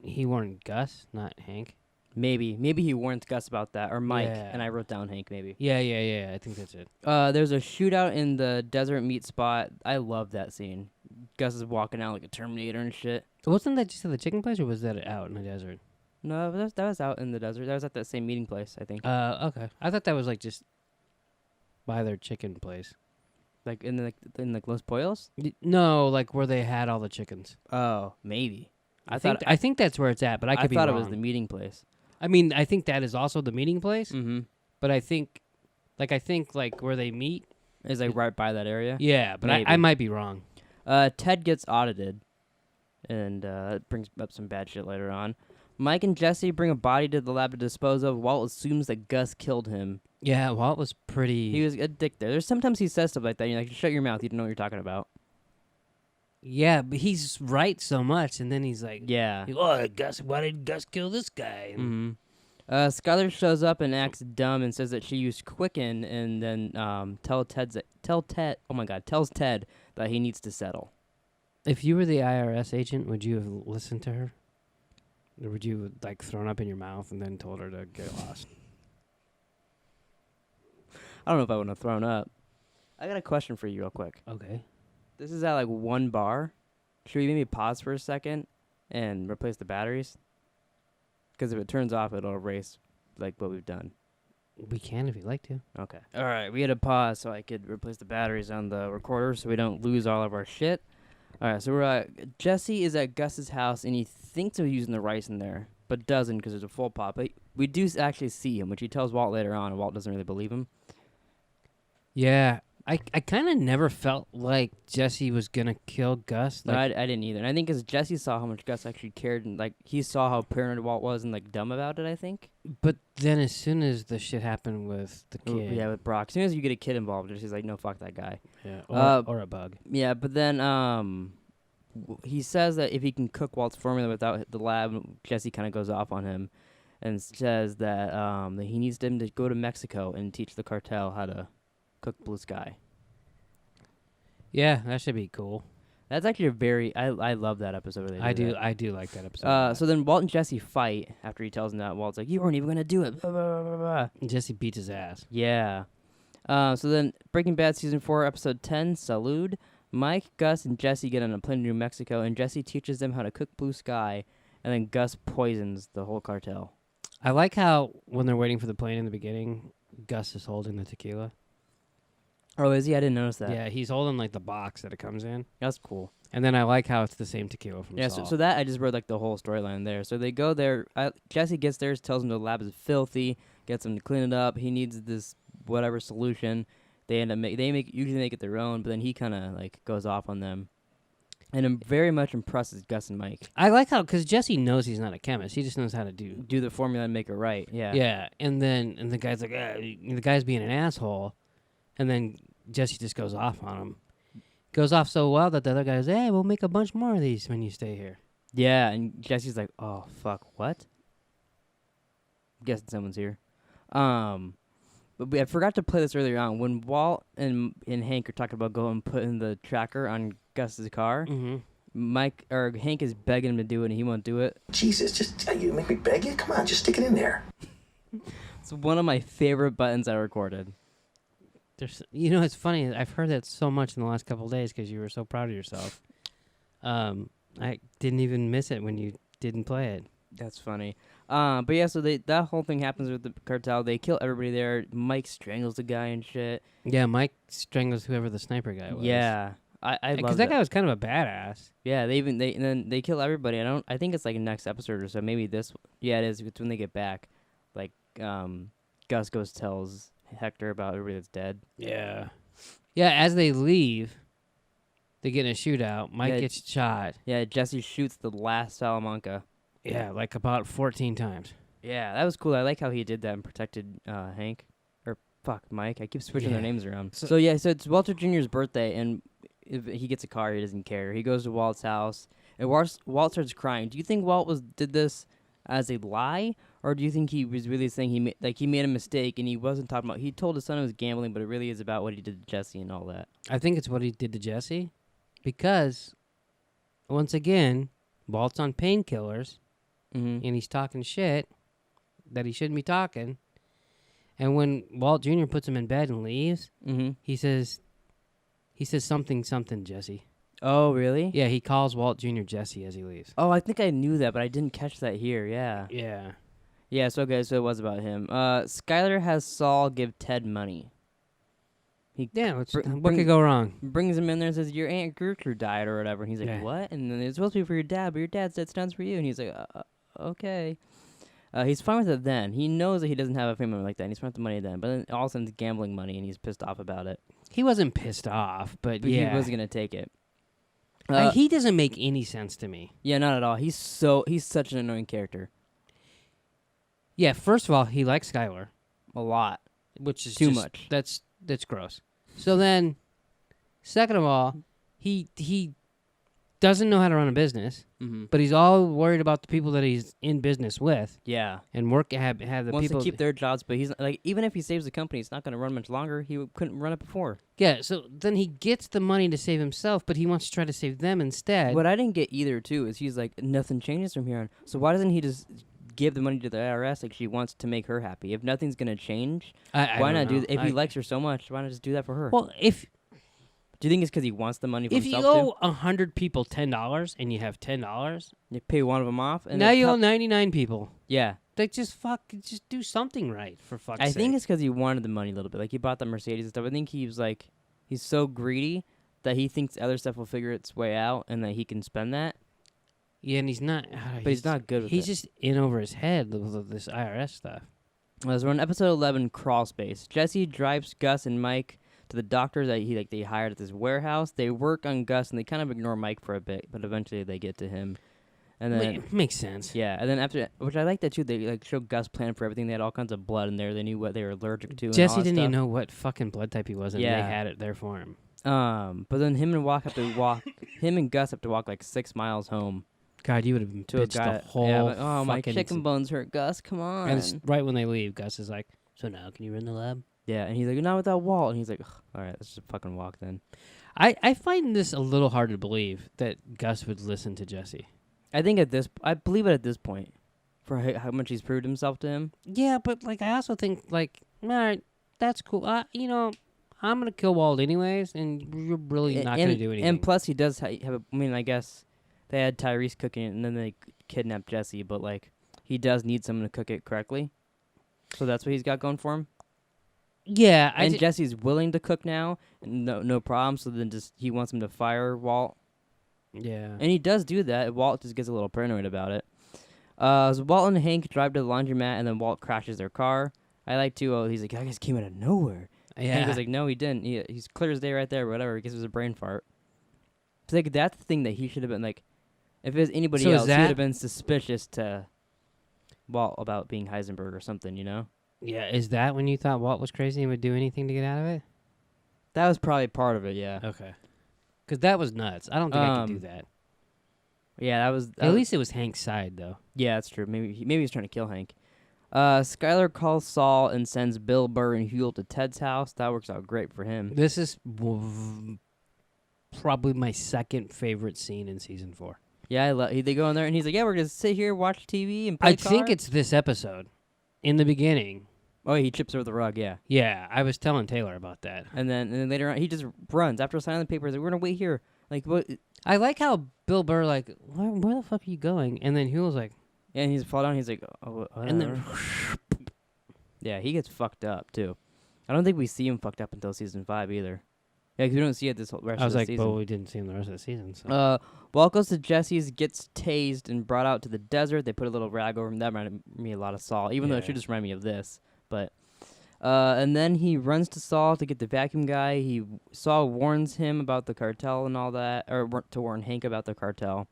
[SPEAKER 2] he warn Gus, not Hank?
[SPEAKER 1] Maybe he warns Gus about that, or Mike,
[SPEAKER 2] Yeah.
[SPEAKER 1] and I wrote down Hank maybe.
[SPEAKER 2] Yeah, I think that's it.
[SPEAKER 1] There's a shootout in the desert meat spot. I love that scene. Gus is walking out like a Terminator and shit.
[SPEAKER 2] Wasn't that just at the chicken place, or was that out in the desert?
[SPEAKER 1] No, that was out in the desert. That was at that same meeting place, I think.
[SPEAKER 2] Okay. I thought that was like just by their chicken place.
[SPEAKER 1] Like in Los Pollos.
[SPEAKER 2] No, like where they had all the chickens.
[SPEAKER 1] Oh, maybe.
[SPEAKER 2] I think that's where it's at, but I could be
[SPEAKER 1] thought
[SPEAKER 2] wrong.
[SPEAKER 1] it was the meeting place.
[SPEAKER 2] I mean, I think that is also the meeting place,
[SPEAKER 1] Mm-hmm.
[SPEAKER 2] but I think where they meet.
[SPEAKER 1] It's like right by that area.
[SPEAKER 2] Yeah, but
[SPEAKER 1] Maybe.
[SPEAKER 2] I might be wrong.
[SPEAKER 1] Ted gets audited, and it brings up some bad shit later on. Mike and Jesse bring a body to the lab to dispose of. Walt assumes that Gus killed him.
[SPEAKER 2] Yeah, Walt was pretty.
[SPEAKER 1] He was a dick there. There's sometimes he says stuff like that. You're like, shut your mouth. You don't know what you're talking about.
[SPEAKER 2] Yeah, but he's right so much, and then he's like,
[SPEAKER 1] Yeah.
[SPEAKER 2] "Oh, Gus, why did Gus kill this guy?"
[SPEAKER 1] Mm-hmm. Skylar shows up and acts dumb and says that she used Quicken, and then tells Ted that he needs to settle.
[SPEAKER 2] If you were the IRS agent, would you have listened to her, or would you have, like thrown up in your mouth and then told her to get lost?
[SPEAKER 1] I don't know if I would have thrown up. I got a question for you real quick.
[SPEAKER 2] Okay.
[SPEAKER 1] This is at like 1 bar. Should we maybe pause for a second and replace the batteries? Because if it turns off, it'll erase like what we've done.
[SPEAKER 2] We can if you'd like to.
[SPEAKER 1] Okay. All right. We had to pause so I could replace the batteries on the recorder so we don't lose all of our shit. All right. So we're Jesse is at Gus's house and he thinks of using the rice in there, but doesn't because there's a full pot. But we do actually see him, which he tells Walt later on, and Walt doesn't really believe him.
[SPEAKER 2] Yeah, I kind of never felt like Jesse was gonna kill Gus.
[SPEAKER 1] No,
[SPEAKER 2] Like,
[SPEAKER 1] I didn't either. And I think because Jesse saw how much Gus actually cared, and like he saw how paranoid Walt was and like dumb about it. I think.
[SPEAKER 2] but then as soon as the shit happened with the kid,
[SPEAKER 1] Yeah, with Brock. As soon as you get a kid involved, Jesse's like, no, fuck that guy.
[SPEAKER 2] or a bug.
[SPEAKER 1] Yeah, but then he says that if he can cook Walt's formula without the lab, Jesse kind of goes off on him and says that that he needs him to go to Mexico and teach the cartel how to cook Blue Sky.
[SPEAKER 2] Yeah, that should be cool.
[SPEAKER 1] That's actually a very I love that episode. Where they do that.
[SPEAKER 2] I do like that episode.
[SPEAKER 1] So then Walt and Jesse fight after he tells him that. Walt's like, you weren't even gonna do it. Blah, blah, blah, blah.
[SPEAKER 2] Jesse beats his ass.
[SPEAKER 1] Yeah. So then Breaking Bad Season 4, Episode 10, Salud. Mike, Gus, and Jesse get on a plane to New Mexico, and Jesse teaches them how to cook Blue Sky, and then Gus poisons the whole cartel.
[SPEAKER 2] I like how when they're waiting for the plane in the beginning, Gus is holding the tequila.
[SPEAKER 1] Oh, is he? I didn't notice that.
[SPEAKER 2] Yeah, he's holding like the box that it comes in.
[SPEAKER 1] That's cool.
[SPEAKER 2] And then I like how it's the same tequila from
[SPEAKER 1] Yeah,
[SPEAKER 2] Saul.
[SPEAKER 1] so that I just wrote like the whole storyline there. So they go there. Jesse gets there, tells him the lab is filthy, gets him to clean it up. He needs this whatever solution. They end up usually make it their own, but then he kind of like goes off on them. And I'm very much impressed with Gus and Mike.
[SPEAKER 2] I like how, because Jesse knows he's not a chemist. He just knows how to do.
[SPEAKER 1] Do the formula and make it right. Yeah.
[SPEAKER 2] Yeah, and the guy's like, the guy's being an asshole, and then Jesse just goes off on him. Goes off so well that the other guy's, hey, we'll make a bunch more of these when you stay here.
[SPEAKER 1] Yeah, and Jesse's like, oh, fuck, what? I'm guessing someone's here. But I forgot to play this earlier on. When Walt and Hank are talking about going and putting the tracker on Gus's car, Hank is begging him to do it, and he won't do it.
[SPEAKER 4] Jesus, just you make me beg you? Come on, just stick it in there.
[SPEAKER 1] It's one of my favorite buttons I recorded.
[SPEAKER 2] It's funny. I've heard that so much in the last couple of days because you were so proud of yourself. I didn't even miss it when you didn't play it.
[SPEAKER 1] That's funny. But yeah, so that whole thing happens with the cartel. They kill everybody there. Mike strangles the guy and shit.
[SPEAKER 2] Yeah, Mike strangles whoever the sniper guy was.
[SPEAKER 1] Yeah, I love
[SPEAKER 2] because that guy was kind of a badass.
[SPEAKER 1] Yeah, and then they kill everybody. I think it's like next episode or so. Maybe this. Yeah, it is. It's when they get back. Like, Gus tells Hector about everybody that's dead.
[SPEAKER 2] Yeah. Yeah, as they leave, they get in a shootout. Mike gets shot.
[SPEAKER 1] Yeah, Jesse shoots the last Salamanca.
[SPEAKER 2] Yeah, like about 14 times.
[SPEAKER 1] Yeah, that was cool. I like how he did that and protected Hank. Or, Mike. I keep switching their names around. So it's Walter Jr.'s birthday, and if he gets a car, he doesn't care. He goes to Walt's house, and Walt starts crying. Do you think Walt did this as a lie, or do you think he was really saying he made a mistake and he wasn't talking about? He told his son he was gambling, but it really is about what he did to Jesse and all that.
[SPEAKER 2] I think it's what he did to Jesse, because once again, Walt's on painkillers, and he's talking shit that he shouldn't be talking. And when Walt Jr. puts him in bed and leaves, he says something Jesse.
[SPEAKER 1] Oh, really?
[SPEAKER 2] Yeah, he calls Walt Jr. Jesse as he leaves.
[SPEAKER 1] Oh, I think I knew that, but I didn't catch that here. Yeah.
[SPEAKER 2] Yeah.
[SPEAKER 1] Yeah, so it was about him. Skyler has Saul give Ted money.
[SPEAKER 2] What could go wrong?
[SPEAKER 1] Brings him in there and says, your Aunt Gertrude died or whatever. And he's like,
[SPEAKER 2] Yeah.
[SPEAKER 1] what? And then it's supposed to be for your dad, but your dad said it stands for you. And he's like, okay. He's fine with it then. He knows that he doesn't have a family member like that, and he's fine with the money then. But then all of a sudden it's gambling money, and he's pissed off about it.
[SPEAKER 2] He wasn't pissed off, but
[SPEAKER 1] he
[SPEAKER 2] yeah.
[SPEAKER 1] was going to take it.
[SPEAKER 2] He doesn't make any sense to me.
[SPEAKER 1] Yeah, not at all. He's such an annoying character.
[SPEAKER 2] Yeah, first of all, he likes Skylar.
[SPEAKER 1] A lot.
[SPEAKER 2] Which is
[SPEAKER 1] too
[SPEAKER 2] just,
[SPEAKER 1] much.
[SPEAKER 2] That's gross. So then, second of all, he doesn't know how to run a business, but he's all worried about the people that he's in business with.
[SPEAKER 1] Yeah.
[SPEAKER 2] And have the
[SPEAKER 1] Wants
[SPEAKER 2] people
[SPEAKER 1] to keep their jobs, but he's like, even if he saves the company, it's not going to run much longer. He couldn't run it before.
[SPEAKER 2] Yeah, so then he gets the money to save himself, but he wants to try to save them instead.
[SPEAKER 1] What I didn't get either, too, is he's like, nothing changes from here on. So why doesn't he just give the money to the IRS like she wants to make her happy? If nothing's going to change, why not do that? If he likes her so much, why not just do that for her?
[SPEAKER 2] Well,
[SPEAKER 1] do you think it's because he wants the money for
[SPEAKER 2] if
[SPEAKER 1] himself,
[SPEAKER 2] you owe 100 people $10 and you have $10,
[SPEAKER 1] you pay one of them off, and
[SPEAKER 2] now you owe 99 people.
[SPEAKER 1] Yeah.
[SPEAKER 2] They just do something right, for fuck's sake.
[SPEAKER 1] I think it's because he wanted the money a little bit. Like, he bought the Mercedes and stuff. I think he was like, he's so greedy that he thinks other stuff will figure its way out and that he can spend that.
[SPEAKER 2] Yeah, and he's not.
[SPEAKER 1] But he's not good with it.
[SPEAKER 2] He's just in over his head with this IRS stuff.
[SPEAKER 1] So we're on episode 11, Crawl Space. Jesse drives Gus and Mike to the doctor that they hired at this warehouse. They work on Gus and they kind of ignore Mike for a bit, but eventually they get to him. And then
[SPEAKER 2] makes sense.
[SPEAKER 1] Yeah, and then after, which I like that too. They like show Gus plan for everything. They had all kinds of blood in there. They knew what they were allergic to.
[SPEAKER 2] Jesse
[SPEAKER 1] and all
[SPEAKER 2] didn't
[SPEAKER 1] that
[SPEAKER 2] even
[SPEAKER 1] stuff.
[SPEAKER 2] know what fucking blood type he was, and they had it there for him.
[SPEAKER 1] But then him and Gus have to walk like 6 miles home.
[SPEAKER 2] God, you would have been
[SPEAKER 1] to a
[SPEAKER 2] bitched
[SPEAKER 1] guy.
[SPEAKER 2] the whole.
[SPEAKER 1] Yeah, like, oh, my
[SPEAKER 2] fucking
[SPEAKER 1] chicken bones hurt, Gus. Come on.
[SPEAKER 2] And it's right when they leave, Gus is like, "So now, can you run the lab?"
[SPEAKER 1] Yeah, and he's like, "Not without Walt." And he's like, "All right, let's just fucking walk then."
[SPEAKER 2] I find this a little hard to believe that Gus would listen to Jesse.
[SPEAKER 1] I believe it at this point, for how much he's proved himself to him.
[SPEAKER 2] Yeah, but like I also think like, all right, that's cool. I'm gonna kill Walt anyways, and you're really not gonna do anything.
[SPEAKER 1] And plus, he does have. I guess they had Tyrese cooking it, and then they kidnapped Jesse. But like, he does need someone to cook it correctly, so that's what he's got going for him.
[SPEAKER 2] Yeah,
[SPEAKER 1] and Jesse's willing to cook now, and no problem. So then he wants him to fire Walt.
[SPEAKER 2] Yeah.
[SPEAKER 1] And he does do that. Walt just gets a little paranoid about it. So Walt and Hank drive to the laundromat, and then Walt crashes their car. I like to. He's like, I just came out of nowhere.
[SPEAKER 2] Yeah.
[SPEAKER 1] Hank was like, no, he didn't. He's clear as day right there. Whatever. I guess it was a brain fart. 'Cause, like, that's the thing that he should have been, like, if it was anybody
[SPEAKER 2] So is
[SPEAKER 1] else, he would
[SPEAKER 2] that-
[SPEAKER 1] have been suspicious to Walt about being Heisenberg or something, you know?
[SPEAKER 2] Yeah, is that when you thought Walt was crazy and would do anything to get out of it?
[SPEAKER 1] That was probably part of it, yeah.
[SPEAKER 2] Okay. Because that was nuts. I don't think I could do that.
[SPEAKER 1] Yeah, that was...
[SPEAKER 2] At least it was Hank's side, though.
[SPEAKER 1] Yeah, that's true. Maybe he's trying to kill Hank. Skyler calls Saul and sends Bill Burr and Huel to Ted's house. That works out great for him.
[SPEAKER 2] This is probably my second favorite scene in season 4.
[SPEAKER 1] Yeah, they go in there and he's like, "Yeah, we're gonna sit here, watch TV, and play
[SPEAKER 2] I think
[SPEAKER 1] cards."
[SPEAKER 2] it's this episode. In the beginning.
[SPEAKER 1] Oh, he chips over the rug. Yeah.
[SPEAKER 2] Yeah, I was telling Taylor about that.
[SPEAKER 1] And then later on, he just runs after signing the papers. Like, we're gonna wait here. Like, what?
[SPEAKER 2] I like how Bill Burr, like, where the fuck are you going? And then Huel's like,
[SPEAKER 1] Yeah, and he's fall down. He's like, "Oh,
[SPEAKER 2] and then
[SPEAKER 1] whatever." Yeah, he gets fucked up too. I don't think we see him fucked up until season 5 either. Yeah, 'cause we don't see it this whole rest
[SPEAKER 2] I was
[SPEAKER 1] of the
[SPEAKER 2] like,
[SPEAKER 1] season.
[SPEAKER 2] but we didn't see him the rest of the season. So.
[SPEAKER 1] Walt goes to Jesse's, gets tased, and brought out to the desert. They put a little rag over him. That reminded me a lot of Saul, even though it should
[SPEAKER 2] Yeah.
[SPEAKER 1] just remind me of this. But and then he runs to Saul to get the vacuum guy. Saul warns him about the cartel and all that, or to warn Hank about the cartel.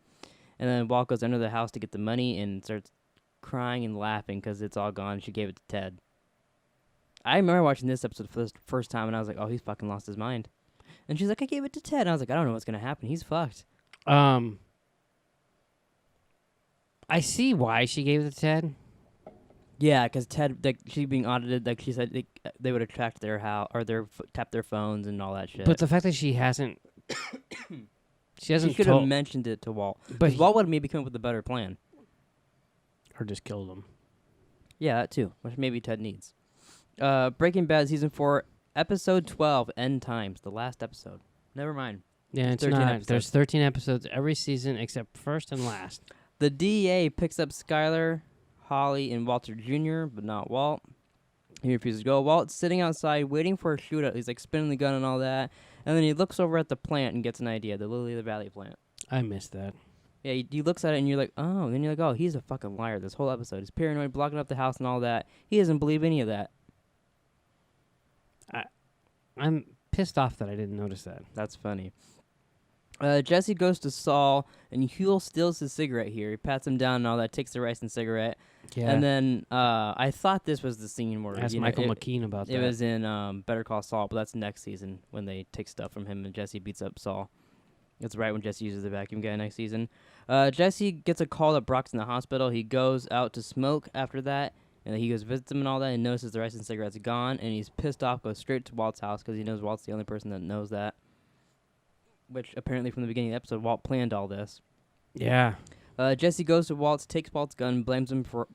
[SPEAKER 1] And then Walt goes under the house to get the money and starts crying and laughing because it's all gone. She gave it to Ted. I remember watching this episode for the first time, and I was like, "Oh, he's fucking lost his mind." And she's like, "I gave it to Ted." And I was like, "I don't know what's gonna happen. He's fucked."
[SPEAKER 2] I see why she gave it to Ted.
[SPEAKER 1] Yeah, because Ted, like, she being audited, like she said, they would have tracked their house or tapped their phones and all that shit.
[SPEAKER 2] But the fact that she hasn't, she hasn't
[SPEAKER 1] she should have
[SPEAKER 2] told,
[SPEAKER 1] mentioned it to Walt.
[SPEAKER 2] But
[SPEAKER 1] But Walt would have maybe come up with a better plan.
[SPEAKER 2] or just killed him.
[SPEAKER 1] Yeah, that too, which maybe Ted needs. Breaking Bad season 4, episode 12, End Times, the last episode. Never mind.
[SPEAKER 2] Yeah, it's
[SPEAKER 1] 13
[SPEAKER 2] not.
[SPEAKER 1] episodes.
[SPEAKER 2] There's 13 episodes every season except first and last.
[SPEAKER 1] The DEA picks up Skyler, Holly, and Walter Jr., but not Walt. He refuses to go. Walt's sitting outside waiting for a shootout. He's like spinning the gun and all that. And then he looks over at the plant and gets an idea, the Lily of the Valley plant.
[SPEAKER 2] I missed that.
[SPEAKER 1] Yeah, he looks at it and you're like, oh. And then you're like, oh, he's a fucking liar this whole episode. He's paranoid, blocking up the house and all that. He doesn't believe any of that.
[SPEAKER 2] I'm pissed off that I didn't notice that.
[SPEAKER 1] That's funny. Jesse goes to Saul, and Huel steals his cigarette here. He pats him down and all that, takes the rice and cigarette.
[SPEAKER 2] Yeah.
[SPEAKER 1] And then I thought this was the scene where
[SPEAKER 2] Ask Michael McKean about that.
[SPEAKER 1] It was in Better Call Saul, but that's next season when they take stuff from him and Jesse beats up Saul. It's right when Jesse uses the vacuum guy next season. Jesse gets a call that Brock's in the hospital. He goes out to smoke after that, and he goes visits him and all that, and notices the rice and cigarette's gone, and he's pissed off, goes straight to Walt's house because he knows Walt's the only person that knows that. Which apparently from the beginning of the episode, Walt planned all this.
[SPEAKER 2] Yeah.
[SPEAKER 1] Jesse goes to Walt's, takes Walt's gun, blames him for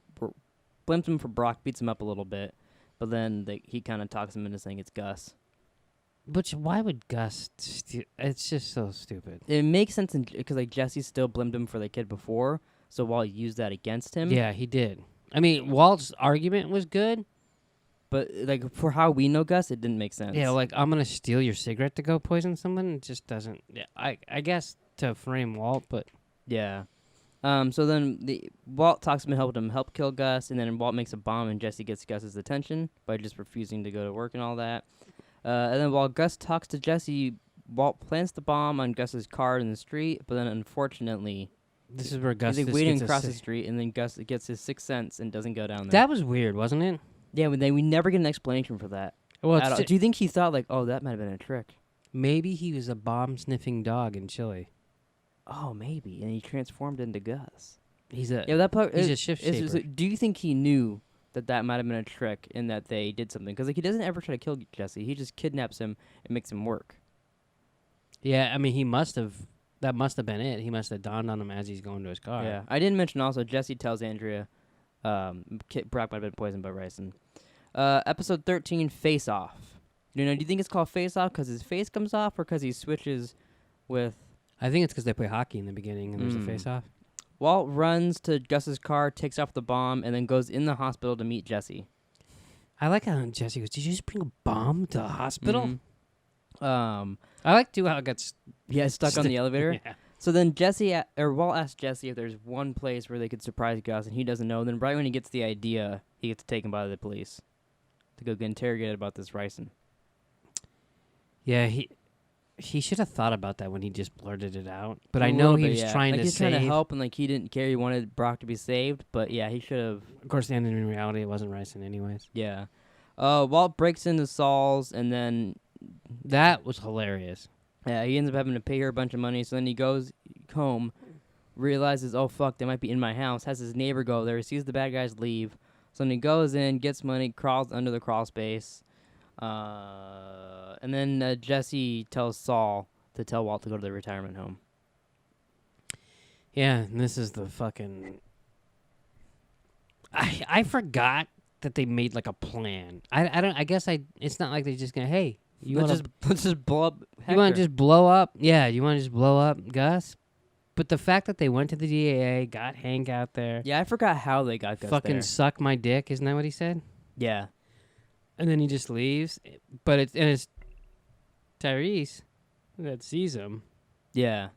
[SPEAKER 1] Brock, beats him up a little bit, but then he kind of talks him into saying it's Gus.
[SPEAKER 2] Which, why would Gus... it's just so stupid.
[SPEAKER 1] It makes sense because like Jesse still blamed him for the kid before, so Walt used that against him.
[SPEAKER 2] Yeah, he did. I mean, Walt's argument was good.
[SPEAKER 1] But like for how we know Gus, it didn't make sense.
[SPEAKER 2] Yeah, like, I'm going to steal your cigarette to go poison someone? It just doesn't... Yeah, I guess to frame Walt, but...
[SPEAKER 1] Yeah. So then Walt talks to him, helping him help kill Gus, and then Walt makes a bomb, and Jesse gets Gus's attention by just refusing to go to work and all that. And then while Gus talks to Jesse, Walt plants the bomb on Gus's car in the street, but then unfortunately...
[SPEAKER 2] This is where Gus
[SPEAKER 1] he's like
[SPEAKER 2] just
[SPEAKER 1] waiting
[SPEAKER 2] gets
[SPEAKER 1] across the street, and then Gus gets his sixth sense and doesn't go down there.
[SPEAKER 2] That was weird, wasn't it?
[SPEAKER 1] Yeah, we never get an explanation for that.
[SPEAKER 2] Well,
[SPEAKER 1] at all. Do you think he thought, like, oh, that might have been a trick?
[SPEAKER 2] maybe he was a bomb-sniffing dog in Chile.
[SPEAKER 1] Oh, maybe. And he transformed into Gus.
[SPEAKER 2] He's a
[SPEAKER 1] Yeah, that part
[SPEAKER 2] he's
[SPEAKER 1] is,
[SPEAKER 2] a shift
[SPEAKER 1] is-
[SPEAKER 2] shaper.
[SPEAKER 1] do you think he knew that might have been a trick and that they did something? Because like he doesn't ever try to kill Jesse. He just kidnaps him and makes him work.
[SPEAKER 2] Yeah, I mean, he must have. That must have been it. He must have dawned on him as he's going to his car.
[SPEAKER 1] Yeah. I didn't mention also Jesse tells Andrea Brock might have been poisoned by ricin. Episode 13, Face Off. Do you think it's called Face Off because his face comes off or because he switches with...
[SPEAKER 2] I think it's because they play hockey in the beginning and there's a face-off.
[SPEAKER 1] Walt runs to Gus's car, takes off the bomb, and then goes in the hospital to meet Jesse.
[SPEAKER 2] I like how Jesse goes, "Did you just bring a bomb to the hospital?"
[SPEAKER 1] Mhm.
[SPEAKER 2] I like too how it gets
[SPEAKER 1] Yeah, stuck on the elevator.
[SPEAKER 2] Yeah.
[SPEAKER 1] So then Walt asks Jesse if there's one place where they could surprise Gus, and he doesn't know. Then right when he gets the idea, he gets taken by the police to go get interrogated about this ricin.
[SPEAKER 2] Yeah, he. He should have thought about that when he just blurted it out. But
[SPEAKER 1] A
[SPEAKER 2] I know
[SPEAKER 1] little
[SPEAKER 2] he
[SPEAKER 1] bit,
[SPEAKER 2] was
[SPEAKER 1] yeah.
[SPEAKER 2] trying
[SPEAKER 1] like
[SPEAKER 2] to
[SPEAKER 1] he's
[SPEAKER 2] save.
[SPEAKER 1] trying to help, and like he didn't care. He wanted Brock to be saved, but yeah, he should have.
[SPEAKER 2] Of course, and in reality, it wasn't Ryson anyways.
[SPEAKER 1] Yeah. Walt breaks into Saul's, and then
[SPEAKER 2] That was hilarious.
[SPEAKER 1] yeah, he ends up having to pay her a bunch of money. So then he goes home, realizes, oh fuck, they might be in my house. Has his neighbor go there, sees the bad guys leave. So then he goes in, gets money, crawls under the crawl space, and then Jesse tells Saul to tell Walt to go to the retirement home.
[SPEAKER 2] Yeah, and this is the fucking. I forgot that they made like a plan. I don't. I guess It's not like they just gonna. Hey,
[SPEAKER 1] Let's just blow up.
[SPEAKER 2] You want
[SPEAKER 1] Hector.
[SPEAKER 2] to just blow up? Yeah, you want to just blow up Gus? But the fact that they went to the DAA, got Hank out there,
[SPEAKER 1] Yeah, I forgot how they got Gus
[SPEAKER 2] fucking
[SPEAKER 1] there.
[SPEAKER 2] suck my dick, isn't that what he said?
[SPEAKER 1] Yeah.
[SPEAKER 2] And then he just leaves. But it's Tyrese that sees him,
[SPEAKER 1] Yeah.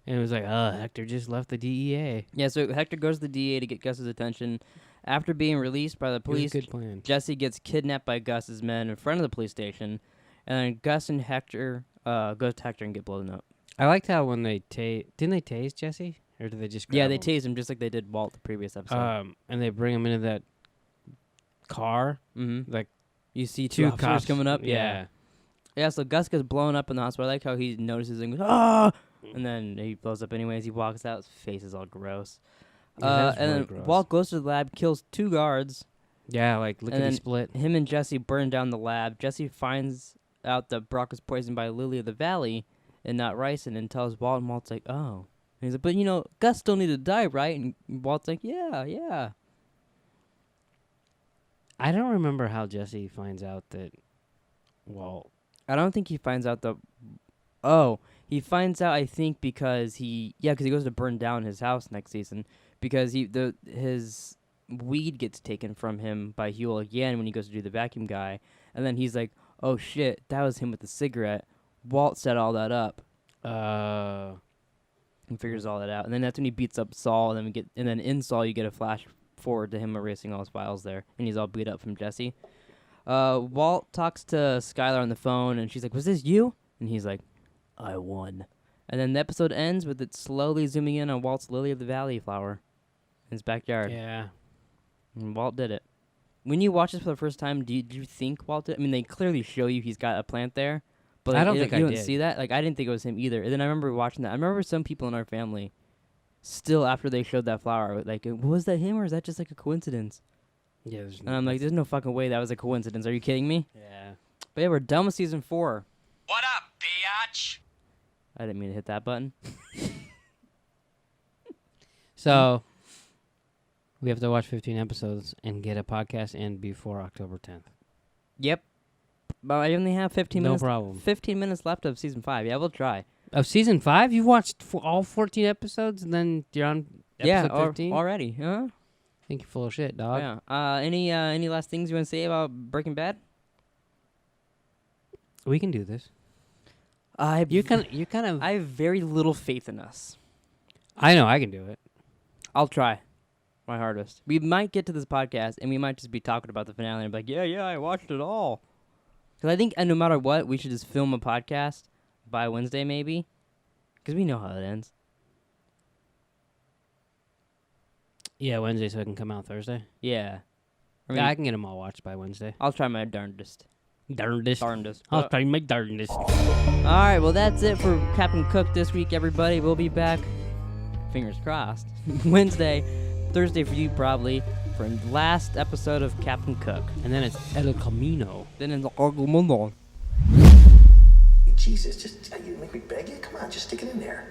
[SPEAKER 2] and it was like, oh, Hector just left the DEA.
[SPEAKER 1] Yeah, so Hector goes to the DA to get Gus's attention. After being released by the
[SPEAKER 2] It was a
[SPEAKER 1] police,
[SPEAKER 2] good plan.
[SPEAKER 1] Jesse gets kidnapped by Gus's men in front of the police station, and then Gus and Hector goes to Hector and get blown up.
[SPEAKER 2] I liked how when they didn't they tase Jesse, or did they just
[SPEAKER 1] Yeah,
[SPEAKER 2] grab
[SPEAKER 1] they
[SPEAKER 2] him?
[SPEAKER 1] tased him just like they did Walt the previous episode.
[SPEAKER 2] And they bring him into that car,
[SPEAKER 1] Mm-hmm.
[SPEAKER 2] like
[SPEAKER 1] You see two officers
[SPEAKER 2] cops
[SPEAKER 1] coming up.
[SPEAKER 2] Yeah.
[SPEAKER 1] Yeah, so Gus gets blown up in the hospital. I like how he notices and goes, ah! And then he blows up anyways. He walks out. His face is all gross.
[SPEAKER 2] Yeah, that was
[SPEAKER 1] and
[SPEAKER 2] really
[SPEAKER 1] then
[SPEAKER 2] gross.
[SPEAKER 1] Walt goes to the lab, kills 2 guards.
[SPEAKER 2] Yeah, like
[SPEAKER 1] And
[SPEAKER 2] lickety
[SPEAKER 1] then
[SPEAKER 2] split.
[SPEAKER 1] Him and Jesse burn down the lab. Jesse finds out that Brock was poisoned by Lily of the Valley and not Ryson, and tells Walt, and Walt's like, oh. And he's like, but Gus still need to die, right? And Walt's like, yeah.
[SPEAKER 2] I don't remember how Jesse finds out that Walt.
[SPEAKER 1] I don't think he finds out the. Oh, he finds out. I think because he goes to burn down his house next season because his weed gets taken from him by Huel again when he goes to do the vacuum guy, and then he's like, oh shit, that was him with the cigarette. Walt set all that up and figures all that out, and then that's when he beats up Saul, and then in Saul you get a flash forward to him erasing all his files there, and he's all beat up from Jesse. Walt talks to Skylar on the phone, and she's like, was this you? And he's like, I won. And then the episode ends with it slowly zooming in on Walt's Lily of the Valley flower in his backyard.
[SPEAKER 2] Yeah.
[SPEAKER 1] And Walt did it. When you watch this for the first time, do you think Walt did it? I mean, they clearly show you he's got a plant there, but
[SPEAKER 2] I don't think
[SPEAKER 1] you
[SPEAKER 2] I
[SPEAKER 1] don't
[SPEAKER 2] did.
[SPEAKER 1] see that. Like, I didn't think it was him either. And then I remember watching that. I remember some people in our family, still after they showed that flower, like, was that him or is that just like a coincidence?
[SPEAKER 2] Yeah.
[SPEAKER 1] And I'm like, there's no fucking way that was a coincidence. Are you kidding me?
[SPEAKER 2] Yeah.
[SPEAKER 1] But yeah, we're done with season 4.
[SPEAKER 5] What up, biatch?
[SPEAKER 1] I didn't mean to hit that button.
[SPEAKER 2] So we have to watch 15 episodes and get a podcast in before October 10th.
[SPEAKER 1] Yep. But I only have 15
[SPEAKER 2] No
[SPEAKER 1] minutes.
[SPEAKER 2] problem.
[SPEAKER 1] 15 minutes left of season 5. Yeah, we'll try.
[SPEAKER 2] Of season 5, you've watched all 14 episodes, and then you're on episode 15.
[SPEAKER 1] Already. Huh?
[SPEAKER 2] I think you're full of shit, dog.
[SPEAKER 1] Yeah. Any last things you want to say about Breaking Bad?
[SPEAKER 2] We can do this.
[SPEAKER 1] I
[SPEAKER 2] You kind of.
[SPEAKER 1] I have very little faith in us.
[SPEAKER 2] I know I can do it.
[SPEAKER 1] I'll try my hardest. We might get to this podcast and we might just be talking about the finale and be like, yeah, I watched it all. Because I think no matter what, we should just film a podcast by Wednesday maybe. Because we know how it ends.
[SPEAKER 2] Yeah, Wednesday, so it can come out Thursday.
[SPEAKER 1] Yeah.
[SPEAKER 2] Yeah, I can get them all watched by Wednesday.
[SPEAKER 1] I'll try my darndest.
[SPEAKER 2] Darndest. I'll try my darndest.
[SPEAKER 1] Alright, well that's it for Captain Cook this week, everybody. We'll be back, fingers crossed, Wednesday, Thursday for you probably, for the last episode of Captain Cook.
[SPEAKER 2] And then it's El Camino.
[SPEAKER 1] Then in the Argumento.
[SPEAKER 4] Jesus, just you make me beg you? Come on, just stick it in there.